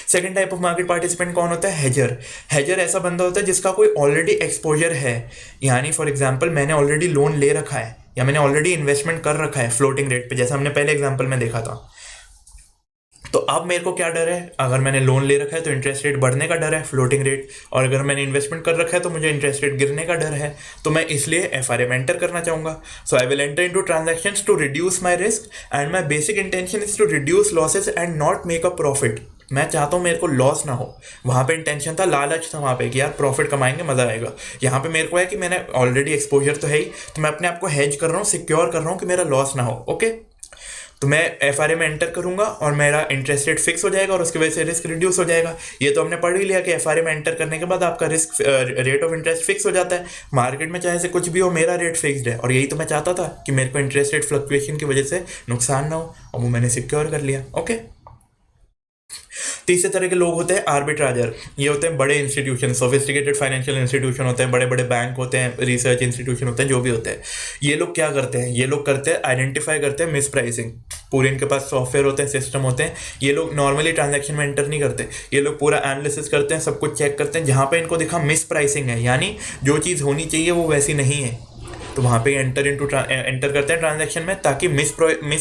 Second type of market participant कौन होता है, हेजर। हेजर ऐसा बंदा होता है जिसका कोई ऑलरेडी एक्सपोजर है, यानी फॉर एग्जांपल मैंने ऑलरेडी लोन ले रखा है या मैंने ऑलरेडी इन्वेस्टमेंट कर रखा है फ्लोटिंग रेट पे, जैसा हमने पहले एग्जांपल में देखा था। तो अब मेरे को क्या डर है, अगर मैंने लोन ले रखा है तो इंटरेस्ट रेट बढ़ने का डर है, फ्लोटिंग रेट, और अगर मैंने इन्वेस्टमेंट कर रखा है तो मुझे इंटरेस्ट रेट गिरने का डर है, तो मैं इसलिए एफ में एंटर करना चाहूँगा। So I will enter into transactions to reduce my risk and my basic intention is to reduce losses and not make a profit. मैं चाहता हूँ मेरे को लॉस ना हो, वहाँ पे इंटेंशन था, लालच था वहाँ पे कि यार प्रॉफिट कमाएंगे, मज़ा आएगा। यहाँ पे मेरे को है कि मैंने ऑलरेडी एक्सपोजर तो है ही, तो मैं अपने आप को हेज कर रहा हूँ, सिक्योर कर रहा हूँ कि मेरा लॉस ना हो, ओके। तो मैं FRA में एंटर करूंगा और मेरा इंटरेस्ट रेट फिक्स हो जाएगा और उसकी वजह से रिस्क रिड्यूस हो जाएगा। ये तो हमने पढ़ ही लिया कि FRA में एंटर करने के बाद आपका risk rate of interest fix हो जाता है। मार्केट में चाहे से कुछ भी हो, मेरा रेट फिक्स्ड है, और यही तो मैं चाहता था कि मेरे को इंटरेस्ट रेट फ्लक्चुएशन की वजह से नुकसान ना हो, और वो मैंने सिक्योर कर लिया। ओके। तीसरे तरह के लोग होते हैं आर्बिट्राजर। ये होते हैं बड़े इंस्टीट्यूशन, सोफिस्टिकेटेड फाइनेंशियल इंस्टीट्यूशन होते हैं, बड़े बड़े बैंक होते हैं, रिसर्च इंस्टीट्यूशन होते हैं, जो भी होते हैं। ये लोग क्या करते हैं, ये लोग करते हैं आइडेंटिफाई करते हैं मिस प्राइसिंग। पूरे इनके पास सॉफ्टवेयर होते हैं, सिस्टम होते हैं। ये लोग नॉर्मली ट्रांजैक्शन में एंटर नहीं करते, ये लोग पूरा एनालिसिस करते हैं, सब कुछ चेक करते हैं। जहाँ पे इनको दिखा मिस प्राइसिंग है, यानी जो चीज़ होनी चाहिए वो वैसी नहीं है, तो वहाँ पे एंटर करते हैं ट्रांजैक्शन में, ताकि मिस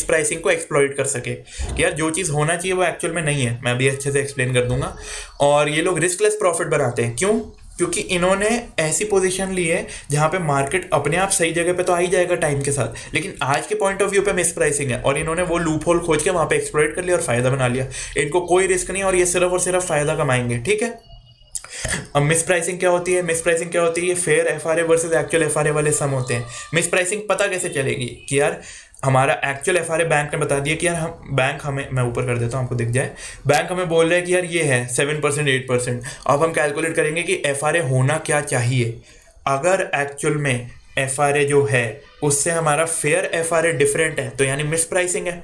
प्राइसिंग को एक्सप्लॉइट कर सके कि यार जो चीज़ होना चाहिए वो एक्चुअल में नहीं है। मैं भी अच्छे से एक्सप्लेन कर दूंगा। और ये लोग रिस्कलेस प्रॉफिट बनाते हैं। क्यों? क्योंकि इन्होंने ऐसी पोजीशन ली है जहाँ पे मार्केट अपने आप सही जगह पे तो आ ही जाएगा टाइम के साथ, लेकिन आज के पॉइंट ऑफ व्यू पे मिस प्राइसिंग है, और इन्होंने वो लूप होल खोज के वहाँ पे एक्सप्लॉइट कर लिया और फायदा बना लिया। इनको कोई रिस्क नहीं, और ये सिर्फ और सिर्फ फायदा कमाएंगे। ठीक है। अब मिस प्राइसिंग क्या होती है? मिस प्राइसिंग क्या होती है? Fair FRA versus actual FRA वाले सम होते हैं। मिस प्राइसिंग पता कैसे चलेगी कि यार हमारा एक्चुअल FRA बैंक ने बता दिया कि यार हम बैंक हमें, मैं ऊपर कर देता हूँ आपको दिख जाए, बैंक हमें बोल रहा है कि यार ये है 7% 8%। अब हम कैलकुलेट करेंगे कि FRA होना क्या चाहिए। अगर एक्चुअल में FRA जो है उससे हमारा फेयर FRA डिफरेंट है, तो यानी मिस प्राइसिंग है।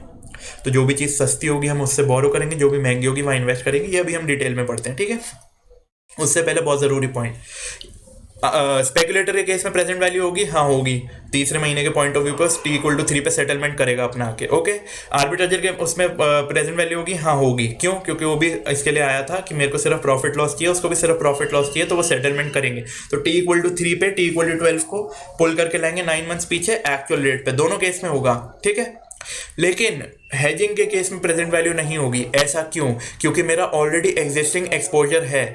तो जो भी चीज़ सस्ती होगी हम उससे बोरो करेंगे, जो भी महंगी होगी वहाँ इन्वेस्ट करेंगे। ये अभी हम डिटेल में पढ़ते हैं। ठीक है। उससे पहले बहुत ज़रूरी पॉइंट, स्पेकुलेटर के केस में प्रेजेंट वैल्यू होगी, हाँ होगी। तीसरे महीने के पॉइंट ऑफ व्यू पर T=3 पे सेटलमेंट करेगा अपना आके। ओके। आर्बिट्राजर के उसमें प्रेजेंट वैल्यू होगी, हाँ होगी। क्यों? क्योंकि वो भी इसके लिए आया था कि मेरे को सिर्फ प्रॉफिट लॉस चाहिए, उसको भी सिर्फ प्रॉफिट लॉस चाहिए, तो वो सेटलमेंट करेंगे। तो T=3 पे T=12 को पुल करके लाएंगे 9 मंथ्स पीछे एक्चुअल रेट पे। दोनों केस में होगा। ठीक है। लेकिन हेजिंग के केस में प्रेजेंट वैल्यू नहीं होगी। ऐसा क्यों? क्योंकि मेरा ऑलरेडी एग्जिस्टिंग एक्सपोजर है।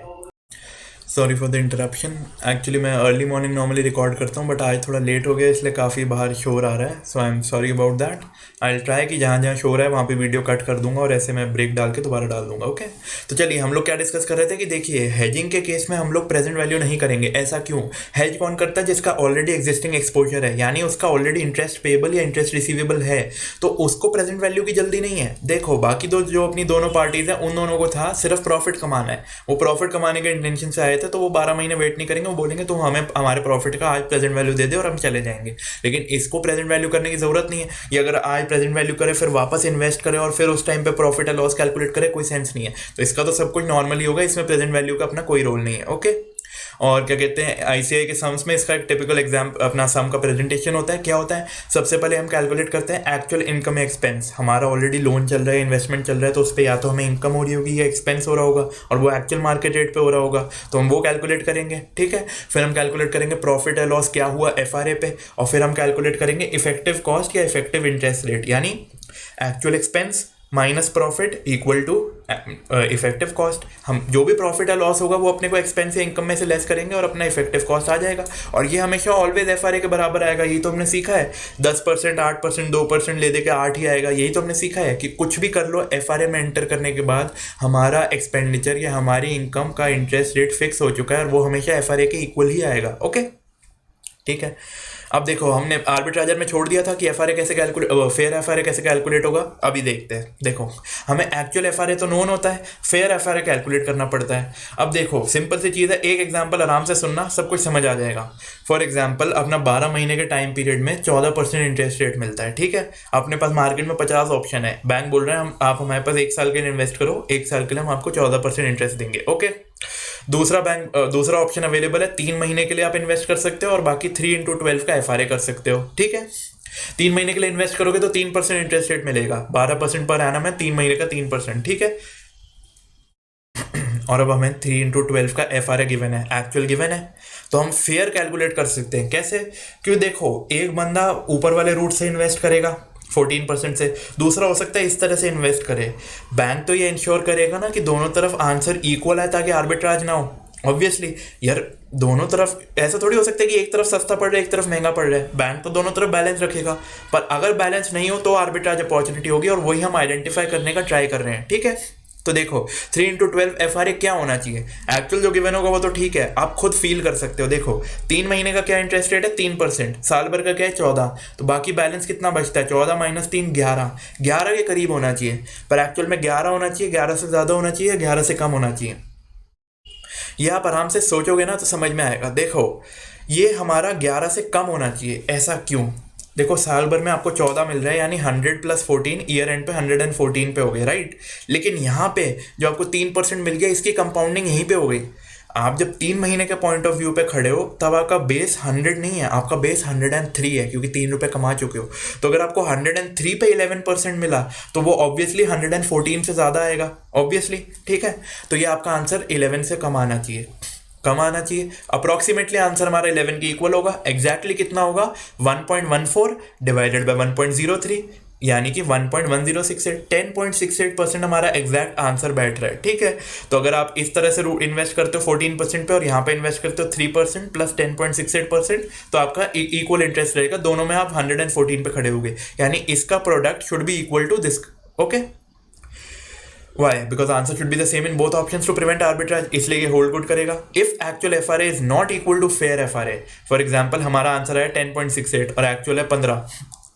Sorry for the interruption. Actually मैं अर्ली मॉर्निंग नॉर्मली रिकॉर्ड करता हूँ, बट आज थोड़ा लेट हो गया, इसलिए काफ़ी बाहर शोर आ रहा है। So I am sorry about that. I will try कि जहाँ जहाँ शोर है वहाँ पे वीडियो कट कर दूंगा, और ऐसे मैं ब्रेक डाल के दोबारा डाल दूंगा। ओके। तो चलिए हम लोग क्या डिस्कस कर रहे थे कि देखिए हेजिंग के केस में हम लोग प्रेजेंट वैल्यू नहीं करेंगे। ऐसा क्यों? हेज कौन करता है? जिसका ऑलरेडी एग्जिस्टिंग एक्सपोजर है, यानी उसका ऑलरेडी इंटरेस्ट पेएबल या इंटरेस्ट रिसीवेबल है, तो उसको प्रेजेंट वैल्यू की जल्दी नहीं है। देखो बाकी दो जो अपनी दोनों पार्टीज हैं, उन दोनों को था सिर्फ प्रॉफिट कमाना है। वो प्रॉफिट कमाने के इंटेंशन से आए थे, तो वो 12 महीने वेट नहीं करेंगे, वो बोलेंगे तो हमें हमारे प्रॉफिट का आज प्रेजेंट वैल्यू दे दे और हम चले जाएंगे। लेकिन इसको प्रेजेंट वैल्यू करने की जरूरत नहीं है। ये अगर आज प्रेजेंट वैल्यू करे, फिर वापस इन्वेस्ट करे और फिर उस टाइम पे प्रॉफिट या लॉस कैलकुलेट करे, कोई सेंस नहीं है। तो इसका तो सब कुछ नॉर्मली होगा, इसमें प्रेजेंट वैल्यू का अपना कोई रोल नहीं है। ओके। और क्या कहते हैं, ICI के सम्स में इसका एक टिपिकल एग्जाम अपना सम का प्रेजेंटेशन होता है। क्या होता है? सबसे पहले हम कैलकुलेट करते हैं एक्चुअल इनकम एक्सपेंस। हमारा ऑलरेडी लोन चल रहा है, इन्वेस्टमेंट चल रहा है, तो उस पर या तो हमें इनकम हो रही होगी या एक्सपेंस हो रहा होगा, और वो एक्चुअल मार्केट रेट पे हो रहा होगा, तो हम वो कैलकुलेट करेंगे। ठीक है। फिर हम कैलकुलेट करेंगे प्रॉफिट या लॉस क्या हुआ FRA पे, और फिर हम कैलकुलेट करेंगे इफेक्टिव कॉस्ट या इफेक्टिव इंटरेस्ट रेट, यानी actual expense minus profit equal to effective cost. हम जो भी प्रॉफिट या लॉस होगा वो अपने को एक्सपेंस या इनकम में से लेस करेंगे और अपना इफेक्टिव कॉस्ट आ जाएगा, और ये हमेशा ऑलवेज FRA के बराबर आएगा। यही तो हमने सीखा है। 10%, 8%, 2% ले दे के 8 ही आएगा। यही तो हमने सीखा है कि कुछ भी कर लो, FRA में एंटर करने के बाद हमारा एक्सपेंडिचर या हमारी इनकम का इंटरेस्ट रेट फिक्स हो चुका है, और वो हमेशा FRA के इक्वल ही आएगा। ओके। ठीक है। अब देखो हमने आर्बिट्राजर में छोड़ दिया था कि FRA कैसे कैलकुलेट, फेयर FRA कैसे कैलकुलेट होगा। अभी देखते हैं। देखो हमें एक्चुअल FRA तो नोन होता है, फेयर FRA कैलकुलेट करना पड़ता है। अब देखो सिंपल सी चीज़ है, एक एग्जांपल आराम से सुनना, सब कुछ समझ आ जाएगा। फॉर एग्जांपल अपना 12 महीने के टाइम पीरियड में 14% इंटरेस्ट रेट मिलता है। ठीक है। अपने पास मार्केट में 50 ऑप्शन है, बैंक बोल रहे हैं आप हमारे पास 1 साल के लिए इन्वेस्ट करो, 1 साल के लिए हम आपको 14% इंटरेस्ट देंगे। ओके। दूसरा ऑप्शन अवेलेबल है, 3 महीने के लिए आप इन्वेस्ट कर सकते हो और बाकी 3x12 का FRA कर सकते हो। ठीक है। 3 महीने के लिए इन्वेस्ट करोगे तो 3% इंटरेस्ट रेट मिलेगा, 12% पर एनम है, 3 महीने का 3%। ठीक है। और अब हमें 3x12 का FRA गिवन है, एक्चुअल गिवन है, तो हम फेयर कैलकुलेट कर सकते हैं। कैसे? क्योंकि देखो एक बंदा ऊपर वाले रूट से इन्वेस्ट करेगा 14% से, दूसरा हो सकता है इस तरह से इन्वेस्ट करे। बैंक तो ये इंश्योर करेगा ना कि दोनों तरफ आंसर इक्वल है, ताकि आर्बिट्राज ना हो। ऑब्वियसली यार दोनों तरफ ऐसा थोड़ी हो सकता है कि एक तरफ सस्ता पड़ रहा है एक तरफ महंगा पड़ रहा है। बैंक तो दोनों तरफ बैलेंस रखेगा, पर अगर बैलेंस नहीं हो तो आर्बिट्राज अपॉर्चुनिटी होगी, और वही हम आइडेंटिफाई करने का ट्राई कर रहे हैं। ठीक है। तो देखो 3 into 12 FRA क्या होना चाहिए, एक्चुअल जो गिवन होगा वो तो ठीक है, आप खुद फील कर सकते हो। देखो 3 महीने का क्या इंटरेस्ट रेट है 3%, साल भर का क्या है 14, तो बाकी बैलेंस कितना बचता है 14 माइनस 3 11 के करीब होना चाहिए, पर एक्चुअल में 11 होना चाहिए, 11 से ज़्यादा होना चाहिए, 11 से कम होना चाहिए। ये आप आराम से सोचोगे ना तो समझ में आएगा। देखो ये हमारा 11 से कम होना चाहिए, ऐसा क्यों? देखो साल भर में आपको 14 मिल रहा है, यानी 100+14, ईयर एंड पे 114 पे हो गए, राइट। लेकिन यहाँ पे जो आपको 3% मिल गया, इसकी कंपाउंडिंग यहीं पे हो गई। आप जब 3 महीने के पॉइंट ऑफ व्यू पे खड़े हो तब आपका बेस 100 नहीं है, आपका बेस 103 है, क्योंकि 3 रुपये कमा चुके हो। तो अगर आपको 103 पे 11% मिला तो वो ऑब्वियसली 114 से ज़्यादा आएगा, ऑब्वियसली, ठीक है। तो ये आपका आंसर 11 से कम आना चाहिए, कम आना चाहिए। अप्रॉक्सीमेटली आंसर हमारा 11 के इक्वल होगा। एग्जैक्टली कितना होगा 1.14 डिवाइडेड बाय 1.03, यानी कि 1.1068, 10.68% हमारा एग्जैक्ट आंसर बैठ रहा है, ठीक है। तो अगर आप इस तरह से इन्वेस्ट करते हो 14% पे और यहाँ पे इन्वेस्ट करते हो 3% प्लस 10.68%, तो आपका इक्वल इंटरेस्ट रहेगा, दोनों में आप 114 पे खड़े होगे, यानी इसका product should be equal to this, okay. Why? Because answer should be the same in both options to prevent arbitrage, इसलिए ये होल्ड गुड करेगा। If actual FRA is not equal to fair FRA, for example हमारा answer है 10.68 और actual है 15,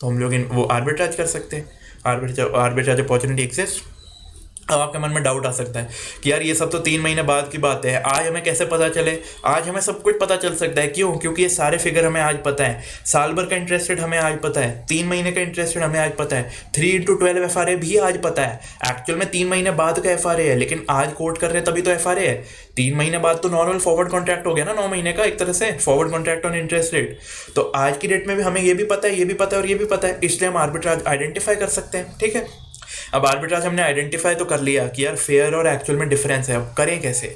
तो हम लोग वो आर्बिट्राज कर सकते हैं, आर्बिट्राज अपॉर्चुनिटी एक्सिस्ट। अब आपके मन में डाउट आ सकता है कि यार ये सब तो 3 महीने बाद की बात है, आज हमें कैसे पता चले? आज हमें सब कुछ पता चल सकता है, क्यों? क्योंकि ये सारे फिगर हमें आज पता है, साल भर का इंटरेस्ट रेट हमें आज पता है, 3 महीने का इंटरेस्ट रेट हमें आज पता है, 3 into 12 FRA भी आज पता है। एक्चुअल में 3 महीने बाद का FRA है, लेकिन आज कोट कर रहे हैं तभी तो FRA है। 3 महीने बाद तो नॉर्मल फॉरवर्ड कॉन्ट्रैक्ट हो गया ना, 9 महीने का, एक तरह से forward contract on interest rate. तो आज की डेट में भी हमें ये भी पता है, ये भी पता है और ये भी पता है, इसलिए हम आर्बिट्राज आइडेंटिफाई कर सकते हैं, ठीक है। अब आर्बिट्राज हमने आइडेंटिफाई तो कर लिया कि यार फेयर और एक्चुअल में डिफरेंस है, अब करें कैसे?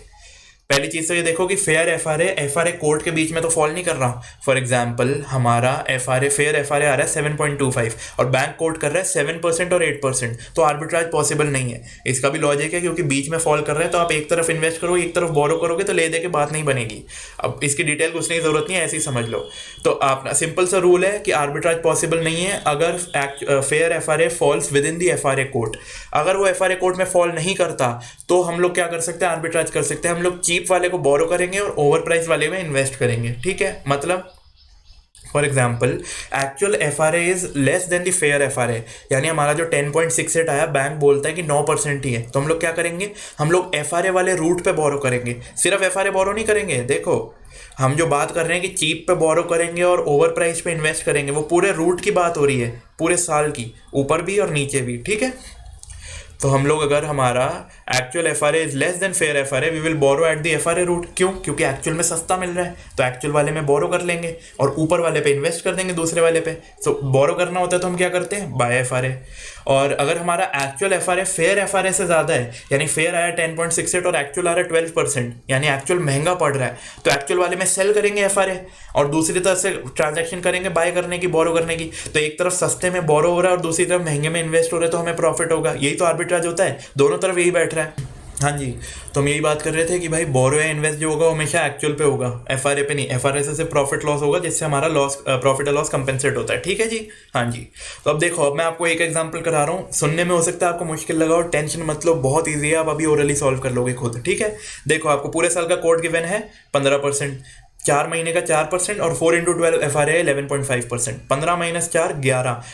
पहली चीज़ तो ये देखो कि फेयर एफआरए कोर्ट के बीच में तो फॉल नहीं कर रहा। फॉर एग्जांपल हमारा फेयर एफआरए आ रहा है 7.25 और बैंक कोर्ट कर रहा है 7% और 8%, तो आर्बिट्राज पॉसिबल नहीं है। इसका भी लॉजिक है, क्योंकि बीच में फॉल कर रहे हैं तो आप एक तरफ इन्वेस्ट करोगे एक तरफ बोरो करोगे तो ले दे के बात नहीं बनेगी। अब इसकी डिटेल कुछ नहीं, ज़रूरत नहीं है, ऐसे ही समझ लो। तो आप सिंपल सा रूल है कि आर्बिट्राज पॉसिबल नहीं है अगर fair FRA falls within the FRA quote. अगर वो एफआरए कोर्ट में फॉल नहीं करता तो हम लोग क्या कर सकते हैं, आर्बिट्राज कर सकते हैं। हम लोग चीप वाले को बोरो करेंगे और ओवर प्राइस वाले में इन्वेस्ट करेंगे, ठीक है। मतलब for example actual FRA is less then the fair FRA, यानी हमारा जो 10.68 आया बैंक बोलता है कि 9% ही है, तो हम लोग क्या करेंगे, हम लोग एफआरए वाले रूट पे बोरो करेंगे। सिर्फ एफआरए बोरो नहीं करेंगे, देखो हम जो बात कर रहे हैं कि चीप पे बोरो करेंगे और ओवर प्राइस पे इन्वेस्ट करेंगे, वो पूरे रूट की बात हो रही है, पूरे साल की, ऊपर भी और नीचे भी, ठीक है। तो हम लोग अगर हमारा actual FRA is less than fair FRA, we will borrow at the FRA rate. क्यों? क्योंकि एक्चुअल में सस्ता मिल रहा है, तो एक्चुअल वाले में बोरो कर लेंगे और ऊपर वाले पे इन्वेस्ट कर देंगे दूसरे वाले पे। तो बोरो करना होता है तो हम क्या करते हैं, बाय एफआरए। और अगर हमारा एक्चुअल एफआरए फेयर एफआरए से ज़्यादा है, यानी फेयर आया 10.68 और एक्चुअल आ रहा है 12%, यानी एक्चुअल महंगा पड़ रहा है, तो एक्चुअल वाले में सेल करेंगे एफआरए और दूसरी तरफ से ट्रांजैक्शन करेंगे बाय करने की, बोरो करने की। तो एक तरफ सस्ते में बोरो हो रहा है और दूसरी तरफ महंगे में इन्वेस्ट हो रहा है, तो हमें प्रॉफिट होगा। यही तो आर्बिट्राज होता है, दोनों तरफ यही बैठ रहा है। हाँ जी, तो हम यही बात कर रहे थे कि भाई बोरो या इन्वेस्ट जो होगा हमेशा एक्चुअल पे होगा, एफआरए पे नहीं। एफआरए से सिर्फ प्रॉफिट लॉस होगा, जिससे हमारा लॉस प्रॉफिट और लॉस कंपेंसेट होता है, ठीक है जी। हाँ जी, तो अब देखो, अब मैं आपको एक एग्जांपल करा रहा हूँ, सुनने में हो सकता है आपको मुश्किल लगा और टेंशन मत लो, बहुत ईजी है, आप अभी ओरली सॉल्व कर लोगे खुद, ठीक है। देखो आपको पूरे साल का कोड गिवन है 15%, 4 महीने का 4% और 4 into 12 एफआरए 11.5%। 15 माइनस 4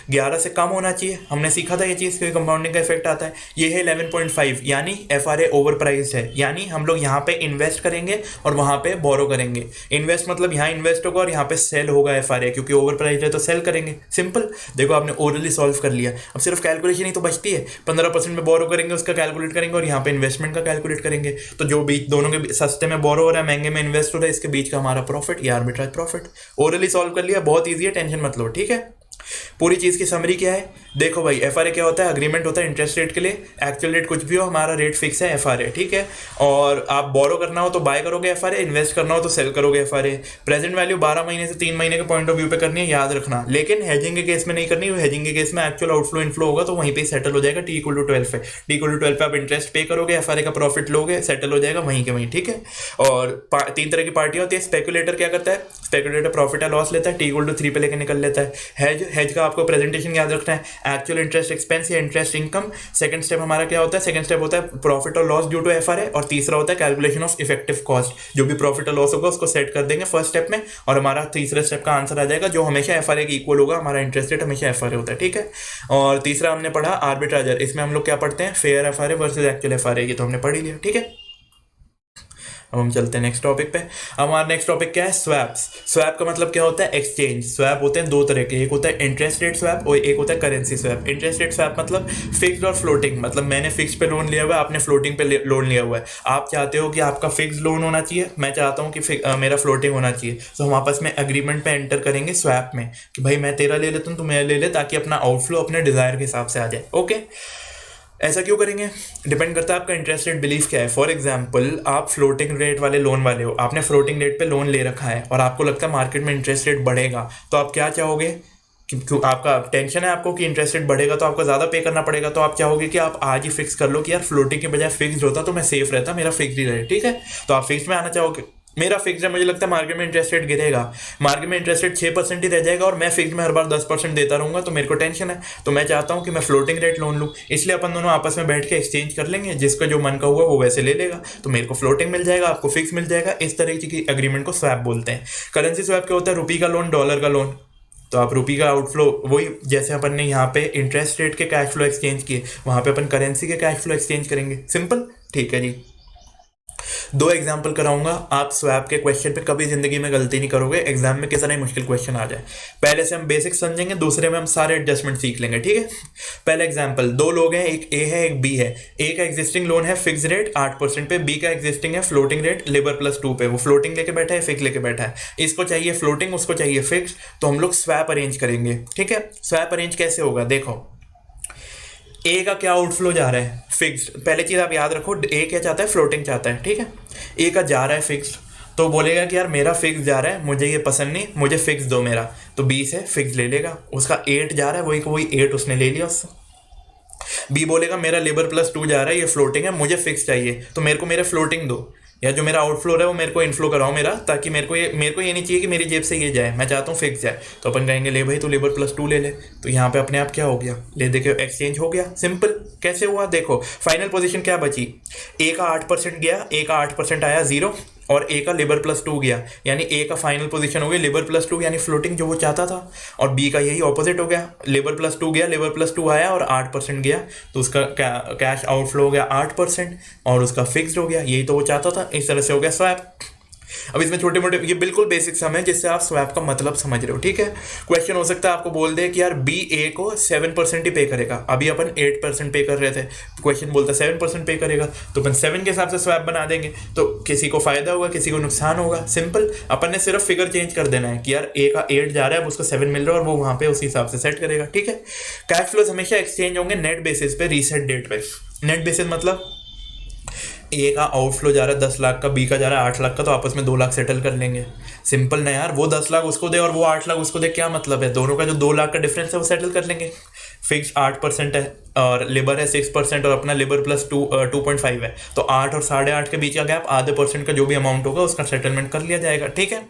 11 से कम होना चाहिए। हमने सीखा था ये चीज़, क्योंकि कंपाउंडिंग का इफेक्ट आता है। ये है 11.5, यानी एफआरए ओवर प्राइस्ड है, यानी हम लोग यहाँ पे इन्वेस्ट करेंगे और वहाँ पे बोरो करेंगे। इन्वेस्ट मतलब यहाँ इन्वेस्ट होगा और यहाँ पे सेल होगा एफआरए, क्योंकि ओवर प्राइस्ड है तो सेल करेंगे, सिंपल। देखो आपने ओरली सॉल्व कर लिया, अब सिर्फ कैलकुलेशन ही तो बचती है। 15% में बोरो करेंगे, उसका कैलकुलेट करेंगे और यहाँ पे इन्वेस्टमेंट का कैलकुलेट करेंगे। तो जो बीच दोनों के सस्ते में बोरो हो रहा है, महंगे में इन्वेस्ट हो रहा है, इसके बीच का हमारा प्रॉफिट या आर्बिट्राज प्रॉफिट। ओरली सॉल्व कर लिया, बहुत इजी है, टेंशन मत लो, ठीक है। पूरी चीज की समरी क्या है, देखो भाई, एफआरए क्या होता है, अग्रीमेंट होता है इंटरेस्ट रेट के लिए। एक्चुअल रेट कुछ भी हो, हमारा रेट फिक्स है एफआरए, ठीक है। और आप बोरो करना हो तो बाय करोगे एफआरए, इन्वेस्ट करना हो तो सेल करोगे एफआरए। प्रेजेंट वैल्यू 12 महीने से 3 महीने के पॉइंट ऑफ व्यू पे करनी है, याद रखना। लेकिन हेजिंग के केस में नहीं करनी, हेजिंग के केस में एक्चुअल आउटफ्लो इनफ्लो होगा तो वहीं पे सेटल हो जाएगा, T=12 पे। T=12 पे आप इंटरेस्ट पे करोगे, एफआरए का प्रॉफिट लोगे, सेटल हो जाएगा वहीं के वहीं, ठीक है। और 3 तरह की पार्टियां होती है। स्पेकुलेटर क्या करता है, स्पेकुलेटर प्रॉफिट या लॉस लेता है, T=3 पे लेके निकल लेता है। हेज का आपको प्रेजेंटेशन याद रखना है, एक्चुअल इंटरेस्ट एक्सपेंस या इंटरेस्ट इनकम। सेकंड स्टेप हमारा क्या होता है, सेकंड स्टेप होता है प्रॉफिट और लॉस ड्यू टू एफआरए, और तीसरा होता है कैलकुलेशन ऑफ इफेक्टिव कॉस्ट। जो भी प्रॉफिट और लॉस होगा उसको सेट कर देंगे फर्स्ट स्टेप में, और हमारा तीसरे स्टेप का आंसर आ जाएगा जो हमेशा एफआरए के इक्वल होगा। हमारा इंटरेस्ट रेट हमेशा एफआरए होता है, ठीक है। और तीसरा हमने पढ़ा आर्बिट्राजर, इसमें हम लोग क्या पढ़ते हैं, fair FRA versus actual FRA, ये तो हमने पढ़ ही लिया, ठीक है। अब हम चलते हैं नेक्स्ट टॉपिक पे। अब हमारा नेक्स्ट टॉपिक क्या है, स्वैप्स। स्वैप का मतलब क्या होता है, एक्सचेंज। स्वैप होते हैं दो तरह के, एक होता है इंटरेस्ट रेट स्वैप और एक होता है currency swap. Interest rate swap मतलब फिक्स्ड और फ्लोटिंग, मतलब मैंने फिक्स पे लोन लिया हुआ है, आपने फ्लोटिंग पे लोन लिया हुआ है। आप चाहते हो कि आपका फिक्स लोन होना चाहिए, मैं चाहता हूँ कि मेरा फ्लोटिंग होना चाहिए। तो हम आपस में एग्रीमेंट पे एंटर करेंगे स्वैप में कि भाई मैं तेरा ले लेता हूँ, तू मेरा ले ले, ताकि अपना आउटफ्लो अपने डिजायर के हिसाब से आ जाए, ओके। ऐसा क्यों करेंगे, डिपेंड करता है आपका इंटरेस्ट रेट बिलीफ क्या है। फॉर एग्जांपल आप फ्लोटिंग रेट वाले लोन वाले हो, आपने फ्लोटिंग रेट पे लोन ले रखा है और आपको लगता है मार्केट में इंटरेस्ट रेट बढ़ेगा, तो आप क्या चाहोगे क्यों, आपका टेंशन है आपको कि इंटरेस्ट रेट बढ़ेगा तो आपको ज़्यादा पे करना पड़ेगा, तो आप चाहोगे कि आप आज ही फिक्स कर लो कि यार फ्लोटिंग के बजाय फिक्स होता तो मैं सेफ रहता, मेरा फिक्स ही रहे, ठीक है। तो आप फिक्स में आना चाहोगे, मेरा फिक्स है, मुझे लगता है मार्केट में इंटरेस्ट रेट गिरेगा, मार्केट में इंटरेस्ट रेट 6% ही रह जाएगा और मैं फिक्स में हर बार 10% देता रहूंगा, तो मेरे को टेंशन है, तो मैं चाहता हूं कि मैं फ्लोटिंग रेट लोन लूं। इसलिए अपन दोनों आपस में बैठ के एक्सचेंज कर लेंगे, जिसका जो मन का हुआ वो वैसे ले लेगा, तो मेरे को फ्लोटिंग मिल जाएगा, आपको फिक्स मिल जाएगा। इस तरीके की एग्रीमेंट को स्वैप बोलते हैं। करेंसी स्वैप क्या होता है, रुपये का लोन डॉलर का लोन, तो आप रुपये का आउटफ्लो, वही जैसे अपन ने यहाँ पे इंटरेस्ट रेट के कैश फ्लो एक्सचेंज किए, वहाँ पे अपन करेंसी के कैश फ्लो एक्सचेंज करेंगे, सिंपल, ठीक है जी। दो एग्जाम्पल कराऊंगा, आप स्वैप के क्वेश्चन पे कभी जिंदगी में गलती नहीं करोगे, एग्जाम में कितना ही मुश्किल क्वेश्चन आ जाए। पहले से हम बेसिक समझेंगे, दूसरे में हम सारे एडजस्टमेंट सीख लेंगे, ठीक है। पहले एग्जाम्पल, दो लोग हैं, एक ए है एक बी है। ए का एग्जिस्टिंग लोन है फिक्स रेट 8% पे, बी का एग्जिस्टिंग है फ्लोटिंग रेट LIBOR+2 पे। वो फ्लोटिंग लेके बैठा है, फिक्स लेके बैठा है, इसको चाहिए फ्लोटिंग, उसको चाहिए फिक्स, तो हम लोग स्वैप अरेंज करेंगे, ठीक है। स्वैप अरेंज कैसे होगा, देखो ए का क्या आउटफ्लो जा रहा है, फिक्स्ड। पहले चीज आप याद रखो, ए क्या चाहता है, फ्लोटिंग चाहता है, ठीक है। ए का जा रहा है फिक्स्ड, तो बोलेगा कि यार मेरा फिक्स जा रहा है, मुझे ये पसंद नहीं, मुझे फिक्स दो मेरा, तो 20 है, फिक्स ले लेगा। उसका 8 जा रहा है, वही को वही 8 उसने ले लिया उससे। बी बोलेगा मेरा LIBOR+2 जा रहा है, ये फ्लोटिंग है, मुझे फिक्स चाहिए, तो मेरे को मेरा फ्लोटिंग दो, या जो मेरा आउटफ्लो है वो मेरे को इनफ्लो कराओ मेरा, ताकि मेरे को ये नहीं चाहिए कि मेरी जेब से ये जाए, मैं चाहता हूँ फिक्स जाए। तो अपन कहेंगे ले भाई, तो LIBOR+2 ले ले, तो यहाँ पे अपने आप क्या हो गया, ले देखो एक्सचेंज हो गया, सिंपल। कैसे हुआ, देखो फाइनल पोजीशन क्या बची, ए का 8% गया, ए का 8% आया 0, और ए का LIBOR+2 गया, यानी ए का फाइनल पोजीशन हो गई LIBOR+2 यानी फ्लोटिंग जो वो चाहता था, और बी का यही ऑपोजिट हो गया, LIBOR+2 गया, LIBOR+2 आया और 8% गया, तो उसका कैश आउटफ्लो हो गया 8% और उसका फिक्स्ड हो गया, यही तो वो चाहता था। इस तरह से हो गया स्वैप। अब इसमें छोटे मोटे, ये बिल्कुल बेसिक सम है जिससे आप स्वैप का मतलब समझ रहे हो, ठीक है। क्वेश्चन हो सकता है आपको बोल दे कि यार बी ए को 7% ही पे करेगा, अभी अपन 8% पे कर रहे थे, क्वेश्चन बोलता 7% पे करेगा, तो अपन 7 के हिसाब से स्वैप बना देंगे, तो किसी को फायदा होगा, किसी को नुकसान होगा, सिंपल। अपन ने सिर्फ फिगर चेंज कर देना है कि यार ए का 8 जा रहा है, उसको 7 मिल रहा है, और वो वहां पे उसी हिसाब से सेट करेगा, ठीक है। कैश फ्लोज हमेशा एक्सचेंज होंगे नेट बेसिस पे, रीसेट डेट पे। नेट बेसिस मतलब ए का आउटफ्लो जा रहा है 10 लाख का, बी का जा रहा है 8 लाख का, तो आपस में 2 लाख सेटल कर लेंगे, सिंपल ना यार। वो 10 लाख उसको दे और वो 8 लाख उसको दे, क्या मतलब है, दोनों का जो 2 लाख का डिफरेंस है वो सेटल कर लेंगे। फिक्स 8% है और लिबर है 6% और अपना LIBOR+2 2.5 है, तो 8 और 8.5 के बीच का गैप, आधे % का जो भी अमाउंट होगा उसका सेटलमेंट कर लिया जाएगा, ठीक है।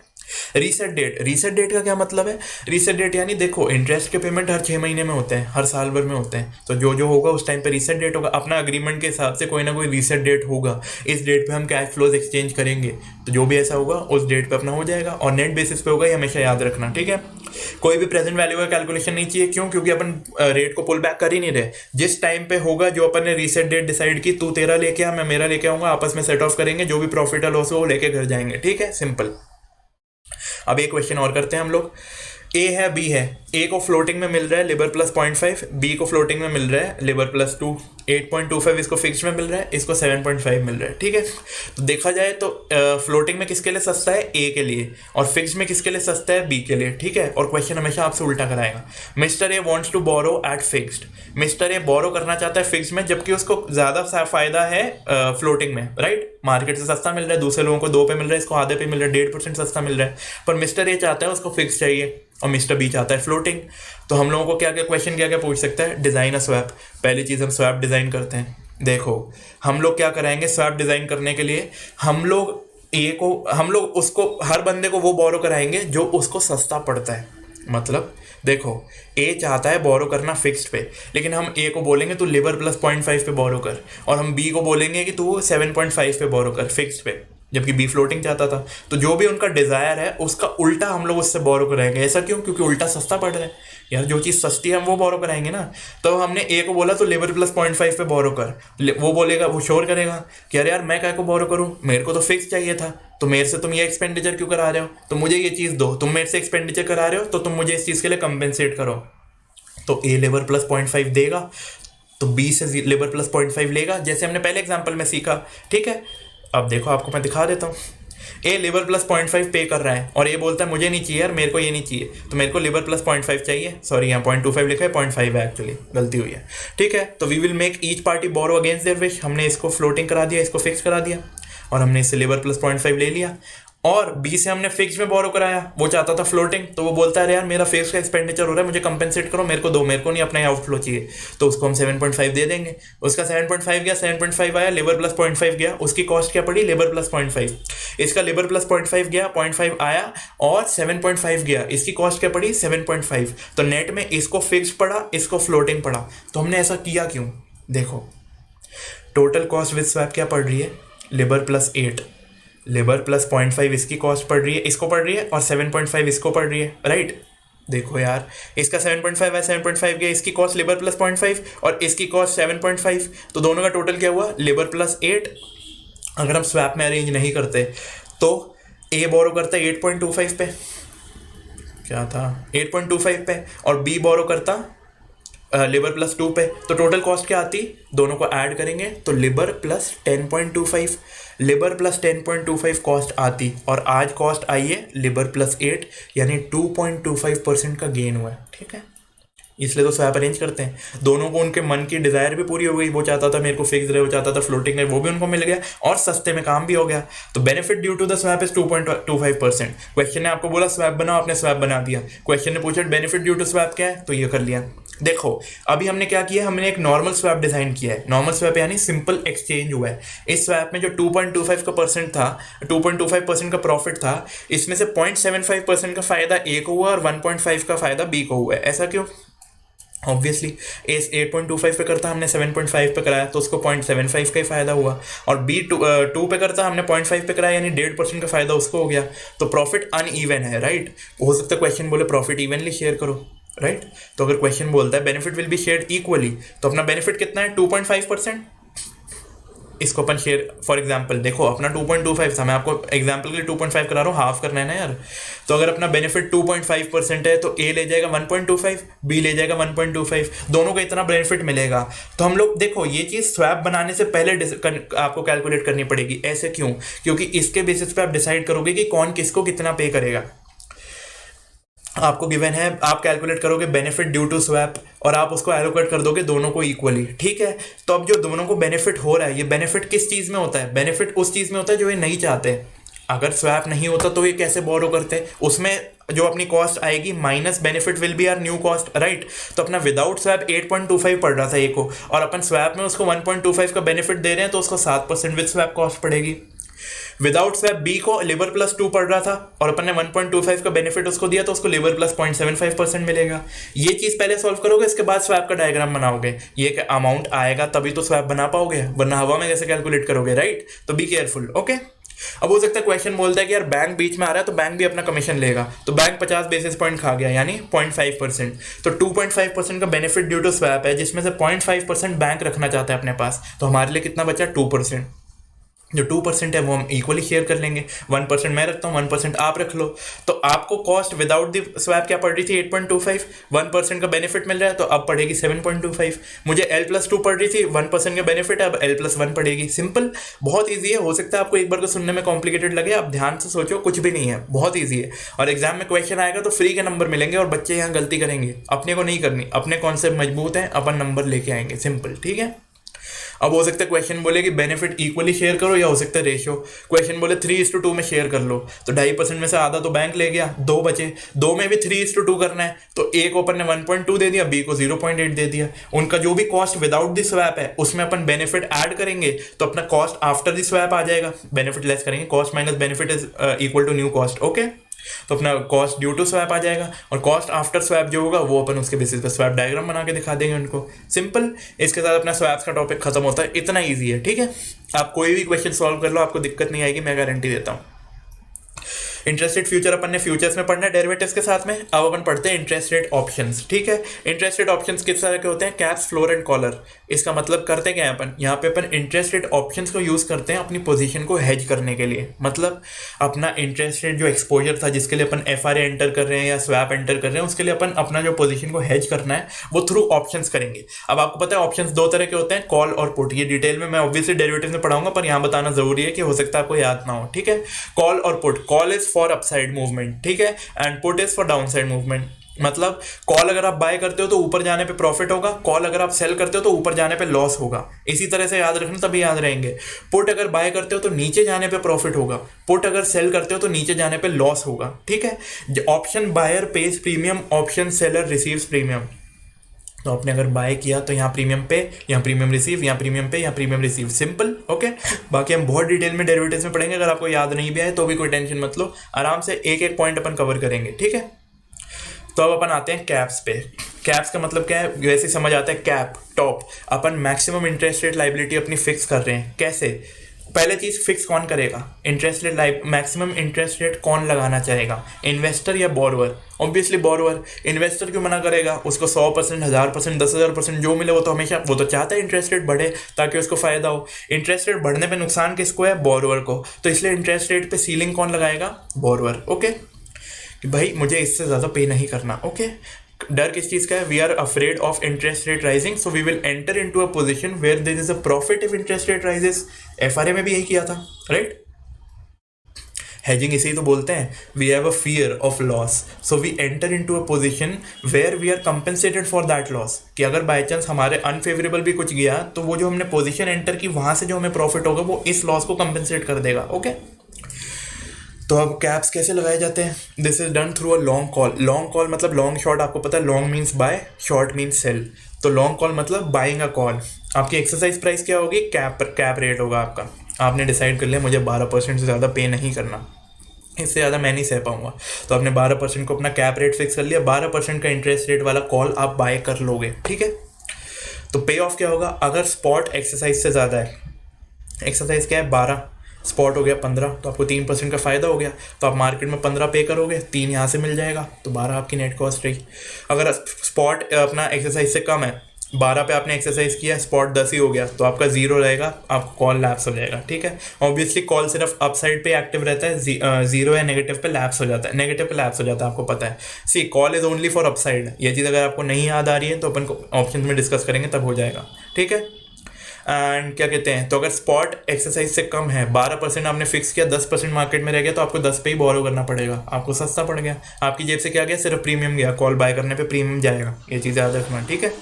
रीसेट डेट, रीसेट डेट का क्या मतलब है, रीसेट डेट यानी देखो इंटरेस्ट के पेमेंट हर 6 महीने में होते हैं, हर साल भर में होते हैं, तो जो जो होगा उस टाइम पे रीसेट डेट होगा, अपना अग्रीमेंट के हिसाब से कोई ना कोई रीसेट डेट होगा, इस डेट पे हम कैश फ्लोज एक्सचेंज करेंगे, तो जो भी ऐसा होगा उस डेट पे अपना हो जाएगा, और नेट बेसिस पे होगा, ये हमेशा याद रखना, ठीक है। कोई भी प्रेजेंट वैल्यू का कैलकुलेशन नहीं चाहिए, क्यों, क्योंकि अपन रेट को पुल बैक कर ही नहीं रहे। जिस टाइम पे होगा, जो अपन ने रीसेट डेट डिसाइड की, तू तेरा लेके आ, मैं मेरा लेके आऊंगा, आपस में सेट ऑफ करेंगे, जो भी प्रॉफिट या लॉस हो वो लेके घर जाएंगे, ठीक है, सिंपल। अब एक क्वेश्चन और करते हैं हम लोग। ए है बी है, ए को फ्लोटिंग में मिल रहा है LIBOR+0.5, बी को फ्लोटिंग में मिल रहा है LIBOR+2, 8.25 इसको फिक्स में मिल रहा है, इसको 7.5 मिल रहा है, ठीक है। तो देखा जाए तो फ्लोटिंग में किसके लिए सस्ता है, ए के लिए, और फिक्स में किसके लिए सस्ता है, बी के लिए, ठीक है। और क्वेश्चन हमेशा आपसे उल्टा कराएगा। Mister A wants to borrow at fixed, mister A borrow करना चाहता है फिक्स में, जबकि उसको ज़्यादा फायदा है फ्लोटिंग में, राइट, मार्केट से सस्ता मिल रहा है, दूसरे लोगों को 2 पे मिल रहा है, इसको आधे पे मिल रहा है, 1.5% सस्ता मिल रहा है, पर मिस्टर ए चाहता है उसको फिक्स चाहिए और मिस्टर बी चाहता है फ्लोटिंग। तो हम लोगों को क्या क्या क्वेश्चन क्या क्या पूछ सकता है, डिज़ाइन अ स्वैप। पहली चीज़ हम स्वैप डिज़ाइन करते हैं। देखो हम लोग क्या कराएंगे, स्वैप डिज़ाइन करने के लिए हम लोग उसको हर बंदे को वो बोरो कराएंगे जो उसको सस्ता पड़ता है, मतलब देखो, ए चाहता है बोरो करना फिक्स्ड पे, लेकिन हम ए को बोलेंगे तू लिबर प्लस 0.5 पे बोरो कर, और हम बी को बोलेंगे कि तू 7.5 पे बोरो कर फिक्स्ड पे, जबकि बी फ्लोटिंग चाहता था। तो जो भी उनका डिज़ायर है उसका उल्टा हम लोग उससे बोरो कराएंगे। ऐसा क्यों? क्योंकि उल्टा सस्ता पड़ रहा है यार, जो चीज़ सस्ती है हम वो बोरो कराएंगे ना। तो हमने ए को बोला तो लिबर प्लस 0.5 पे बोरो कर, वो बोलेगा, वो श्योर करेगा कि अरे यार मैं क्या को बोरो करूँ, मेरे को तो फिक्स चाहिए था, तो मेरे से तुम ये एक्सपेंडिचर क्यों करा रहे हो, तो मुझे ये चीज़ दो, तुम मेरे से एक्सपेंडिचर करा रहे हो तो तुम मुझे इस चीज़ के लिए कंपेंसेट करो। तो ए लेबर प्लस 0.5 देगा, तो बी से लेबर प्लस 0.5 लेगा, जैसे हमने पहले एग्जाम्पल में सीखा। ठीक है, अब देखो आपको मैं दिखा देता हूँ। ए लेबर प्लस 0.5 पे कर रहा है और ये बोलता है मुझे नहीं चाहिए यार, मेरे को ये नहीं चाहिए, तो मेरे को लेबर प्लस 0.5 चाहिए। सॉरी, यहाँ 0.25 लिखा है, 0.5 है एक्चुअली, गलती हुई है। ठीक है, तो we will make each party borrow against their wish. हमने इसको फ्लोटिंग करा दिया, इसको फिक्स करा दिया, और हमने इससे लेबर प्लस 0.5 ले लिया। और बी से हमने फिक्स में बोरो कराया, वो चाहता था फ्लोटिंग, तो वो बोलता है यार मेरा फिक्स का एक्सपेंडिचर हो रहा है, मुझे कंपेंसेट करो, मेरे को दो, मेरे को नहीं अपना आउटफ्लो चाहिए। तो उसको हम 7.5 दे देंगे। उसका 7.5 गया, 7.5 आया, लेबर प्लस 0.5 गया, उसकी कॉस्ट क्या पड़ी? Labour plus 0.5। इसका लेबर प्लस 0.5 गया, 0.5 आया, और 7.5 गया, इसकी कॉस्ट क्या पड़ी? 7.5। तो नेट में इसको फिक्स पड़ा, इसको फ्लोटिंग पड़ा। तो हमने ऐसा किया क्यों? देखो, टोटल कॉस्ट विद स्वैप क्या पड़ रही है? लेबर प्लस 8, लेबर प्लस 0.5 इसकी कॉस्ट पड़ रही है, इसको पड़ रही है, और 7.5 इसको पड़ रही है, राइट। देखो यार, इसका 7.5 है, 7.5 गया, इसकी कॉस्ट लेबर प्लस 0.5 और इसकी कॉस्ट 7.5, तो दोनों का टोटल क्या हुआ? Labour plus 8। अगर हम स्वैप में अरेंज नहीं करते तो ए बोरो करता है 8.25 पे, क्या था 8.25 पे, और बी बोरो करता लेबर प्लस 2 पे, तो टोटल कॉस्ट क्या आती? दोनों को ऐड करेंगे तो labour plus 10.25, labour plus 10.25 cost आती, और आज कॉस्ट आई है लेबर प्लस 8, यानी 2.25% का गेन हुआ है। ठीक है, इसलिए तो स्वैप अरेंज करते हैं। दोनों को उनके मन की डिज़ायर भी पूरी हो गई, वो चाहता था मेरे को फिक्स रहे, वो चाहता था फ्लोटिंग रहे, वो भी उनको मिल गया, और सस्ते में काम भी हो गया। तो benefit due to the swap is 2.25%। Question ने आपको बोला स्वैप बनाओ, आपने स्वैप बना दिया। क्वेश्चन ने पूछा बेनिफिट ड्यू टू स्वैप क्या है, तो ये कर लिया। देखो, अभी हमने क्या किया, हमने एक नॉर्मल स्वैप डिजाइन किया है। नॉर्मल स्वैप यानी सिंपल एक्सचेंज हुआ है। इस स्वैप में जो 2.25 का परसेंट था, 2.25% का प्रॉफिट था, इसमें से 0.75% का फायदा ए को हुआ और 1.5 का फायदा बी को हुआ है। ऐसा क्यों? ऑब्वियसली एस 8.25 पे करता, हमने 7.5 पे कराया, तो उसको 0.75 का ही फायदा हुआ, और बी 2 पे करता, हमने 0.5 पे कराया, यानी 1.5% का फायदा उसको हो गया। तो प्रॉफिट अनइवन है, राइट। हो सकता है क्वेश्चन बोले प्रॉफिट इवनली शेयर करो, राइट। तो अगर क्वेश्चन बोलता है benefit will be shared equally, तो अपना बेनिफिट कितना है? 2.5%। इसको अपन शेयर, फॉर एग्जांपल देखो अपना 2.25 था, मैं आपको एग्जांपल के लिए 2.5 करा रहा हूँ, हाफ करना है ना यार। तो अगर अपना बेनिफिट 2.5% है, तो ए ले जाएगा 1.25, बी ले जाएगा 1.25, दोनों को इतना बेनिफिट मिलेगा। तो हम लोग देखो, ये चीज़ स्वैप बनाने से पहले आपको कैलकुलेट करनी पड़ेगी। ऐसे क्यों? क्योंकि इसके बेसिस पे आप डिसाइड करोगे कि कौन किसको कितना पे करेगा। आपको गिवन है, आप कैलकुलेट करोगे बेनिफिट ड्यू टू स्वैप, और आप उसको एलोकेट कर दोगे दोनों को इक्वली। ठीक है, तो अब जो दोनों को बेनिफिट हो रहा है, ये बेनिफिट किस चीज़ में होता है? बेनिफिट उस चीज़ में होता है जो ये नहीं चाहते। अगर स्वैप नहीं होता तो ये कैसे बोरो करते? उसमें जो अपनी कॉस्ट आएगी minus benefit will be our new cost, right. तो अपना विदाउट स्वैप 8.25 पड़ रहा था ए को, और अपन स्वैप में उसको 1.25 का बेनिफिट दे रहे हैं, तो उसको 7% विद स्वैप कॉस्ट पड़ेगी। विदाउट स्वैप बी को लेबर प्लस 2 पड़ रहा था, और अपन ने 1.25 का बेनिफिट उसको दिया, तो उसको लेबर प्लस 0.75% मिलेगा। ये चीज़ पहले सॉल्व करोगे, इसके बाद स्वैप का डायग्राम बनाओगे। ये अमाउंट आएगा तभी तो स्वैप बना पाओगे, वरना हवा में कैसे कैलकुलेट करोगे, राइट। तो बी केयरफुल, ओके। अब हो सकता है क्वेश्चन बोलता है कि यार बैंक बीच में आ रहा है, तो बैंक भी अपना कमीशन लेगा, तो बैंक 50 बेसिस पॉइंट खा गया, यानी 0.5%। तो 2.5% का बेनिफिट ड्यू टू स्वैप है, जिसमें से 0.5% बैंक रखना चाहता है अपने पास। तो हमारे लिए कितना बचा? 2%। जो 2% है वो हम इक्वली शेयर कर लेंगे। 1% मैं रखता हूँ, 1% आप रख लो। तो आपको कॉस्ट विदाउट द स्वैप क्या पड़ रही थी? 8.25। 1% का बेनिफिट मिल रहा है, तो अब पड़ेगी 7.25। मुझे L+2 पड़ रही थी, 1% का बेनिफिट है, अब L+1 पड़ेगी। सिंपल, बहुत ईजी है। हो सकता है आपको एक बार को सुनने में कॉम्प्लिकेटेड लगे, आप ध्यान से सोचो, कुछ भी नहीं है, बहुत ईजी है। और एग्जाम में क्वेश्चन आएगा तो फ्री के नंबर मिलेंगे, और बच्चे यहाँ गलती करेंगे, अपने को नहीं करनी, अपने कॉन्सेप्ट मजबूत हैं, अपन नंबर लेके आएंगे, सिंपल, ठीक है। अब हो सकता है क्वेश्चन बोले कि बेनिफिट इक्वली शेयर करो, या हो सकता है रेशियो। क्वेश्चन बोले 3:2 में शेयर कर लो, तो 2.5% में से आधा तो बैंक ले गया, 2 बचे। 2 में भी 3:2 करना है, तो ए को अपन ने 1.2 दे दिया, बी को 0.8 दे दिया। उनका जो भी कॉस्ट विदाउट द स्वैप है, उसमें अपन बेनिफिट ऐड करेंगे, तो अपना कॉस्ट आफ्टर द स्वैप आ जाएगा। बेनिफिट लेस करेंगे, cost minus benefit is equal to new cost, okay. तो अपना कॉस्ट ड्यू टू स्वैप आ जाएगा, और कॉस्ट आफ्टर स्वैप जो होगा वो अपन उसके बेसिस पे स्वैप डायग्राम बना के दिखा देंगे उनको। सिंपल। इसके साथ अपना स्वैप्स का टॉपिक खत्म होता है। इतना ईजी है, ठीक है। आप कोई भी क्वेश्चन सॉल्व कर लो, आपको दिक्कत नहीं आएगी, मैं गारंटी देता हूँ। इंटरेस्ट रेट फ्यूचर अपन ने फ्यूचर्स में पढ़ना है डेरिवेटिव्स के साथ में। अब अपन पढ़ते हैं इंटरेस्ट रेट ऑप्शंस, ठीक है। इंटरेस्ट रेट ऑप्शंस किस तरह के होते हैं? Caps, floor and collar. इसका मतलब करते क्या है अपन यहाँ पे? अपन इंटरेस्ट रेट ऑप्शंस को यूज करते हैं अपनी पोजीशन को हेज करने के लिए। मतलब अपना इंटरेस्ट रेट जो एक्सपोजर था, जिसके लिए अपन एफआरए एंटर कर रहे हैं या स्वैप एंटर कर रहे हैं, उसके लिए अपन अपना जो पोजीशन को हेज करना है वो थ्रू ऑप्शंस करेंगे। अब आपको पता है ऑप्शंस दो तरह के होते हैं, कॉल और पुट। ये डिटेल में मैं ऑब्वियसली डेरिवेटिव्स में पढ़ाऊंगा, पर यहाँ बताना जरूरी है कि हो सकता है आपको याद ना हो, ठीक है। कॉल और put. Call is for upside movement, ठीक है, and put is for downside movement. मतलब कॉल अगर आप बाय करते हो तो ऊपर जाने पे प्रॉफिट होगा, कॉल अगर आप सेल करते हो तो ऊपर जाने पे लॉस होगा। इसी तरह से याद रखना, तभी याद रहेंगे। पुट अगर बाय करते हो तो नीचे जाने पे प्रॉफिट होगा, पुट अगर सेल करते हो तो नीचे जाने पे लॉस होगा, ठीक है। Option buyer pays premium, option seller receives premium. तो आपने अगर बाय किया तो यहाँ प्रीमियम पे, यहाँ प्रीमियम रिसीव, यहाँ प्रीमियम पे, यहाँ प्रीमियम रिसीव। Simple, okay. बाकी हम बहुत डिटेल में डेरिवेटिव्स में पढ़ेंगे, अगर आपको याद नहीं भी आए तो भी कोई टेंशन मत लो, आराम से एक एक पॉइंट अपन कवर करेंगे, ठीक है। तो अब अपन आते हैं कैप्स पे। कैप्स का मतलब क्या है? वैसे समझ आता है, कैप टॉप। अपन मैक्सिमम इंटरेस्ट रेट लाइबिलिटी अपनी फिक्स कर रहे हैं। कैसे? पहले चीज फिक्स कौन करेगा? Interest rate maximum interest rate कौन लगाना चाहेगा? इन्वेस्टर या बोरोवर? Obviously borrower. इन्वेस्टर क्यों मना करेगा? उसको 100%, 1000%, 10,000% जो मिले वो तो हमेशा, वो तो चाहता है इंटरेस्ट रेट बढ़े ताकि उसको फायदा हो। इंटरेस्ट रेट बढ़ने पे नुकसान किसको है? बोरोवर को। तो इसलिए इंटरेस्ट रेट पे सीलिंग कौन लगाएगा? Borrower, okay. कि भाई मुझे इससे ज़्यादा पे नहीं करना, ओके। डर किस चीज़ का है? We are afraid of interest rate rising, so we will enter into a position where there is a profit if interest rate rises. FRA में भी यही किया था, राइट। हेजिंग इसे ही तो बोलते हैं, we have a fear of loss, so we enter into a position where we are compensated for that loss. कि अगर बाई चांस हमारे अनफेवरेबल भी कुछ गया तो वो जो हमने पोजीशन एंटर की वहां से जो हमें प्रॉफिट होगा वो इस लॉस को कंपेंसेट कर देगा, ओके। तो अब कैप्स कैसे लगाए जाते हैं? This is done through a long call. Long call मतलब लॉन्ग शॉर्ट, आपको पता है long means buy, short means sell. तो लॉन्ग कॉल मतलब बाइंग अ कॉल। आपकी एक्सरसाइज प्राइस क्या होगी? कैप रेट होगा आपका। आपने डिसाइड कर लिया मुझे 12% से ज़्यादा पे नहीं करना, इससे ज़्यादा मैं नहीं सह पाऊंगा, तो आपने 12% को अपना कैप रेट फिक्स कर लिया। 12% का इंटरेस्ट रेट वाला कॉल आप बाय कर लोगे, ठीक है। तो पे ऑफ क्या होगा? अगर स्पॉट एक्सरसाइज से ज़्यादा है, एक्सरसाइज क्या है 12, स्पॉट हो गया 15, तो आपको 3% का फ़ायदा हो गया। तो आप मार्केट में 15 पे करोगे, 3 यहाँ से मिल जाएगा, तो 12 आपकी नेट कॉस्ट रही। अगर स्पॉट अपना एक्सरसाइज से कम है, 12 पे आपने एक्सरसाइज किया, स्पॉट 10 ही हो गया, तो आपका 0 रहेगा, आपको कॉल लैप्स हो जाएगा, ठीक है। ऑब्वियसली कॉल सिर्फ अपसाइड पे एक्टिव रहता है, 0 या नेगेटिव पे लैप्स हो जाता है, नेगेटिव पे लैप्स हो जाता है, आपको पता है। C call is only for upside. ये चीज़ अगर आपको नहीं याद आ रही है तो अपन को ऑप्शन में डिस्कस करेंगे, तब हो जाएगा, ठीक है। एंड क्या कहते हैं, तो अगर स्पॉट एक्सरसाइज से कम है, 12% आपने फिक्स किया, 10% मार्केट में रह गया, तो आपको 10 पे ही बोरो करना पड़ेगा। आपको सस्ता पड़ गया, आपकी जेब से क्या गया? सिर्फ प्रीमियम गया। कॉल बाय करने पे प्रीमियम जाएगा, ये चीज़ याद रखना, ठीक है।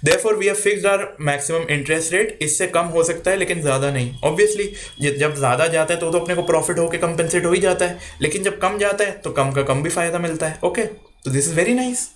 Therefore we have fixed our maximum interest rate। इससे कम हो सकता है लेकिन ज़्यादा नहीं। ऑब्वियसली जब ज़्यादा जाता है तो अपने को प्रॉफिट होकर कंपेंसेट हो ही जाता है, लेकिन जब कम जाता है तो कम का कम भी फायदा मिलता है, ओके। तो this is very nice.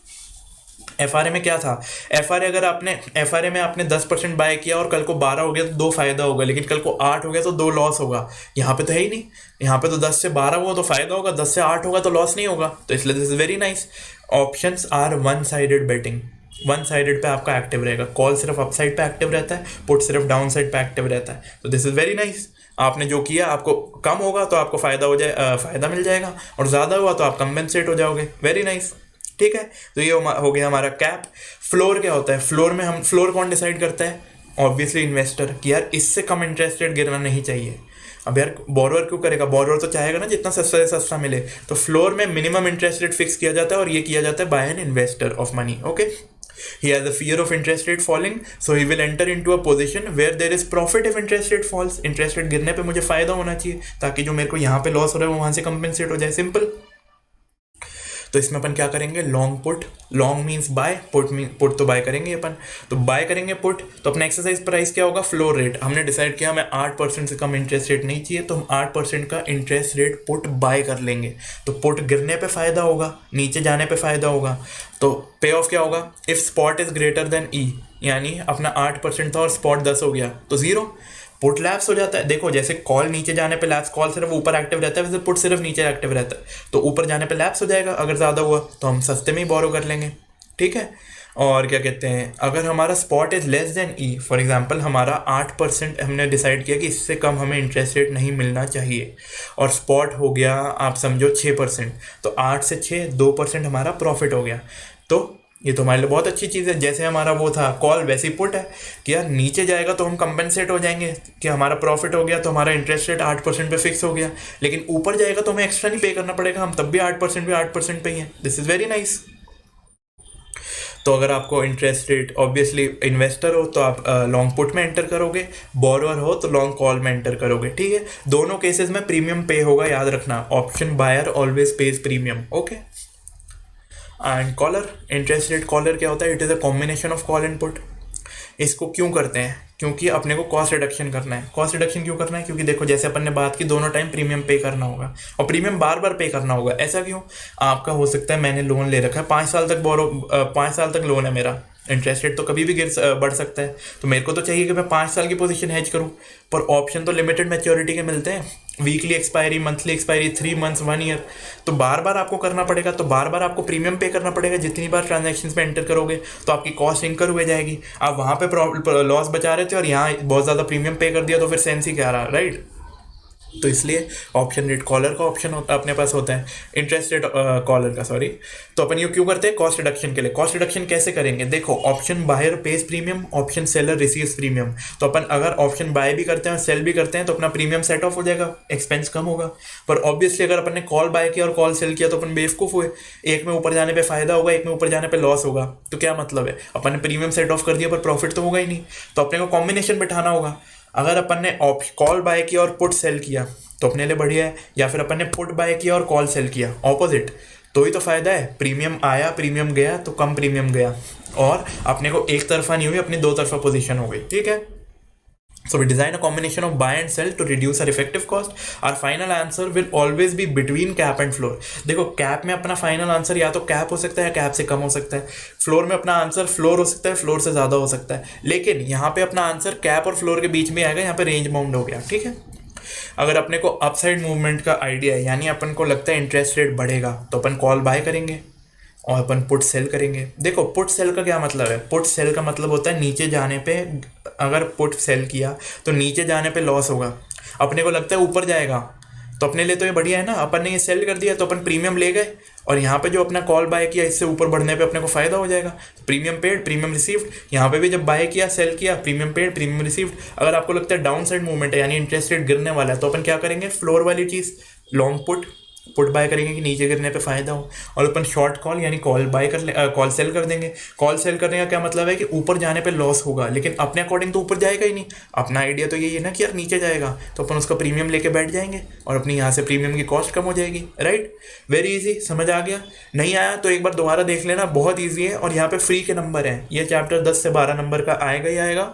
FRA में क्या था? एफआरए अगर आपने एफआरए में आपने 10% बाय किया और कल को 12 हो गया तो 2 फायदा होगा, लेकिन कल को 8 हो गया तो 2 लॉस होगा। यहाँ पे तो है ही नहीं, यहाँ पे तो 10 से 12 हुआ तो फायदा होगा, 10 से 8 होगा तो लॉस नहीं होगा। तो इसलिए this is very nice. Options are one sided betting. One sided पे आपका एक्टिव रहेगा, कॉल सिर्फ अप साइड पे एक्टिव रहता है, पुट सिर्फ डाउन साइड पे एक्टिव रहता है। तो दिस इज वेरी नाइस। आपने जो किया, आपको कम होगा तो आपको फायदा हो जाए, फायदा मिल जाएगा, और ज़्यादा हुआ तो आप कंपेंसेट हो जाओगे। वेरी नाइस, ठीक है। तो ये हो गया हमारा कैप। फ्लोर क्या होता है? फ्लोर में हम, फ्लोर कौन डिसाइड करता है? ऑब्वियसली इन्वेस्टर, कि यार इससे कम इंटरेस्ट रेट गिरना नहीं चाहिए। अब यार बोरोवर क्यों करेगा? बोरोवर तो चाहेगा ना जितना सस्ता से सस्ता मिले। तो फ्लोर में मिनिमम इंटरेस्ट रेट फिक्स किया जाता है, और ये किया जाता है by an investor of money, okay. He has a fear of interest rate falling, so he will enter into a position where there is profit if interest rate falls। Interest rate गिरने पे मुझे फायदा होना चाहिए, ताकि जो मेरे को यहाँ पे लॉस हो रहा है वो वहाँ से कंपेंसेट हो जाए, सिंपल। तो इसमें अपन क्या करेंगे? Long put. Long means bye, put तो बाय करेंगे अपन। तो बाय करेंगे पुट, तो अपना एक्सरसाइज प्राइस क्या होगा? Floor rate. हमने डिसाइड किया हमें 8% से कम इंटरेस्ट रेट नहीं चाहिए, तो हम 8% का इंटरेस्ट रेट पुट बाय कर लेंगे। तो पुट गिरने पे फायदा होगा, नीचे जाने पे फायदा होगा। तो पे ऑफ क्या होगा? If spot is greater than E, यानी अपना 8% था और स्पॉट 10 हो गया तो 0। पुट लैप्स हो जाता है। देखो जैसे कॉल नीचे जाने पे लैप्स, कॉल सिर्फ ऊपर एक्टिव रहता है, वैसे पुट सिर्फ नीचे एक्टिव रहता है। तो ऊपर जाने पे लैप्स हो जाएगा, अगर ज़्यादा हुआ तो हम सस्ते में ही बोरो कर लेंगे, ठीक है। और क्या कहते हैं, अगर हमारा spot is less then E, for example हमारा 8% हमने डिसाइड किया कि इससे कम हमें इंटरेस्ट रेट नहीं मिलना चाहिए, और स्पॉट हो गया आप समझो 6%, तो 8 से 6 2% हमारा प्रॉफिट हो गया। तो ये तो हमारे लिए बहुत अच्छी चीज़ है। जैसे हमारा वो था कॉल, वैसे ही पुट है कि यार नीचे जाएगा तो हम कंपेंसेट हो जाएंगे कि हमारा प्रॉफिट हो गया, तो हमारा इंटरेस्ट रेट 8% पे फिक्स हो गया। लेकिन ऊपर जाएगा तो हमें एक्स्ट्रा नहीं पे करना पड़ेगा, हम तब भी 8% पे 8% पे ही हैं। This is very nice. तो अगर आपको इंटरेस्ट रेट, ऑब्वियसली इन्वेस्टर हो तो आप लॉन्ग पुट में एंटर करोगे, बोरोअर हो तो लॉन्ग कॉल में एंटर करोगे, ठीक है। दोनों केसेस में प्रीमियम पे होगा, याद रखना। Option buyer always pays premium, okay. And collar, interest rate collar क्या होता है? It is a combination of call and put. इसको क्यों करते हैं? क्योंकि अपने को कॉस्ट रिडक्शन करना है। कॉस्ट रिडक्शन क्यों करना है? क्योंकि देखो जैसे अपन ने बात की, दोनों टाइम प्रीमियम पे करना होगा, और प्रीमियम बार बार पे करना होगा। ऐसा क्यों? आपका हो सकता है मैंने लोन ले रखा है 5 साल तक, 5 साल तक लोन है मेरा, इंटरेस्ट रेट तो कभी भी बढ़ सकता है, तो मेरे को तो चाहिए कि मैं 5 साल की पोजीशन हेज करूं। पर ऑप्शन तो लिमिटेड मैच्योरिटी के मिलते हैं, weekly expiry, monthly expiry, 3 months, 1 year. तो बार बार आपको करना पड़ेगा, तो बार बार आपको प्रीमियम पे करना पड़ेगा। जितनी बार ट्रांजैक्शंस में एंटर करोगे तो आपकी कॉस्ट इंकर हुए जाएगी। आप वहाँ पे लॉस बचा रहे थे और यहाँ बहुत ज़्यादा प्रीमियम पे कर दिया, तो फिर सेंस ही क्या रहा, राइट। तो इसलिए ऑप्शन रेट कॉलर का ऑप्शन होता अपने पास होता है, इंटरेस्ट रेट कॉलर का, सॉरी। तो अपन ये क्यों करते हैं? कॉस्ट रिडक्शन के लिए। कॉस्ट रिडक्शन कैसे करेंगे? देखो option buyer pays premium, option seller receives premium. तो अपन अगर ऑप्शन बाय भी करते हैं और सेल भी करते हैं तो अपना प्रीमियम सेट ऑफ हो जाएगा, एक्सपेंस कम होगा। पर ऑब्वियसली अगर अपन ने कॉल बाय किया और कॉल सेल किया तो अपन बेवकूफ़ हुए, एक में ऊपर जाने पर फायदा होगा, एक में ऊपर जाने पर लॉस होगा। तो क्या मतलब है? अपन ने प्रीमियम सेट ऑफ कर दिया पर प्रॉफिट तो होगा ही नहीं। तो अपने को कॉम्बिनेशन बिठाना होगा। अगर अपन ने कॉल बाय किया और पुट सेल किया तो अपने लिए बढ़िया है, या फिर अपन ने पुट बाय किया और कॉल सेल किया, ऑपोजिट, तो ही तो फायदा है। प्रीमियम आया, प्रीमियम गया, तो कम प्रीमियम गया, और अपने को एक तरफा नहीं हुई, अपनी दो तरफा पोजीशन हो गई, ठीक है। So we design a combination of buy and sell to reduce our effective cost. Our final answer will always be between cap and floor. देखो कैप में अपना फाइनल आंसर या तो कैप हो सकता है या कैप से कम हो सकता है। फ्लोर में अपना आंसर फ्लोर हो सकता है, फ्लोर से ज़्यादा हो सकता है। लेकिन यहाँ पे अपना आंसर कैप और फ्लोर के बीच में आएगा, यहाँ पे रेंज बाउंड हो गया, ठीक है। अगर अपने को अपसाइड मूवमेंट का आइडिया है, यानी अपन को लगता है इंटरेस्ट रेट बढ़ेगा, तो अपन कॉल बाय करेंगे और अपन पुट सेल करेंगे। देखो पुट सेल का क्या मतलब है? पुट सेल का मतलब होता है नीचे जाने पे, अगर पुट सेल किया तो नीचे जाने पे लॉस होगा, अपने को लगता है ऊपर जाएगा, तो अपने लिए तो ये बढ़िया है ना। अपन ने ये सेल कर दिया तो अपन प्रीमियम ले गए, और यहाँ पे जो अपना कॉल बाय किया इससे ऊपर बढ़ने पे अपने को फायदा हो जाएगा। Premium paid, premium received. यहाँ पे भी जब बाय किया, सेल किया, प्रीमियम पेड, प्रीमियम रिसीव्ड। अगर आपको लगता है डाउन साइड मूवमेंट है, यानी इंटरेस्ट रेट गिरने वाला है, तो अपन क्या करेंगे? फ्लोर वाली चीज़, लॉन्ग पुट बाय करेंगे कि नीचे गिरने पे फायदा हो, और अपन शॉर्ट कॉल यानी कॉल बाय कॉल सेल कर देंगे। कॉल सेल करने का क्या मतलब है? कि ऊपर जाने पे लॉस होगा, लेकिन अपने अकॉर्डिंग तो ऊपर जाएगा ही नहीं। अपना आइडिया तो यही है ना कि यार नीचे जाएगा, तो अपन उसका प्रीमियम लेके बैठ जाएंगे और अपनी यहाँ से प्रीमियम की कॉस्ट कम हो जाएगी, राइट। वेरी इजी, समझ आ गया? नहीं आया तो एक बार दोबारा देख लेना, बहुत ईजी है। और यहाँ पे फ्री के नंबर हैं, ये चैप्टर 10 से 12 नंबर का आएगा ही आएगा,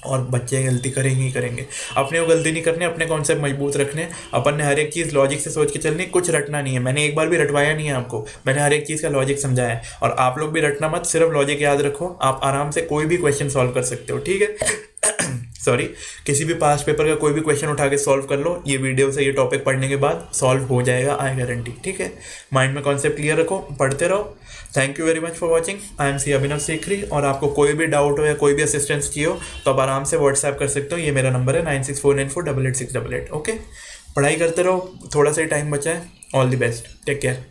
और बच्चे गलती करेंगे ही करेंगे। अपने को गलती नहीं करने, अपने कॉन्सेप्ट मजबूत रखने। अपन ने हर एक चीज़ लॉजिक से सोच के चलनी, कुछ रटना नहीं है। मैंने एक बार भी रटवाया नहीं है आपको, मैंने हर एक चीज़ का लॉजिक समझाया है। और आप लोग भी रटना मत, सिर्फ लॉजिक याद रखो, आप आराम से कोई भी क्वेश्चन सॉल्व कर सकते हो, ठीक है। सॉरी, किसी भी पास्ट पेपर का कोई भी क्वेश्चन उठा के सॉल्व कर लो, ये वीडियो से ये टॉपिक पढ़ने के बाद सॉल्व हो जाएगा, आई गारंटी, ठीक है। माइंड में कॉन्सेप्ट क्लियर रखो, पढ़ते रहो। Thank you very much for watching. I am C Abhinav Sekhri. और आपको कोई भी डाउट हो या कोई भी असिस्टेंस चाहिए हो तो आप आराम से व्हाट्सएप कर सकते हो, ये मेरा नंबर है 9649488688, ओके। पढ़ाई करते रहो, थोड़ा सा ही टाइम बचा है। All the best, take care.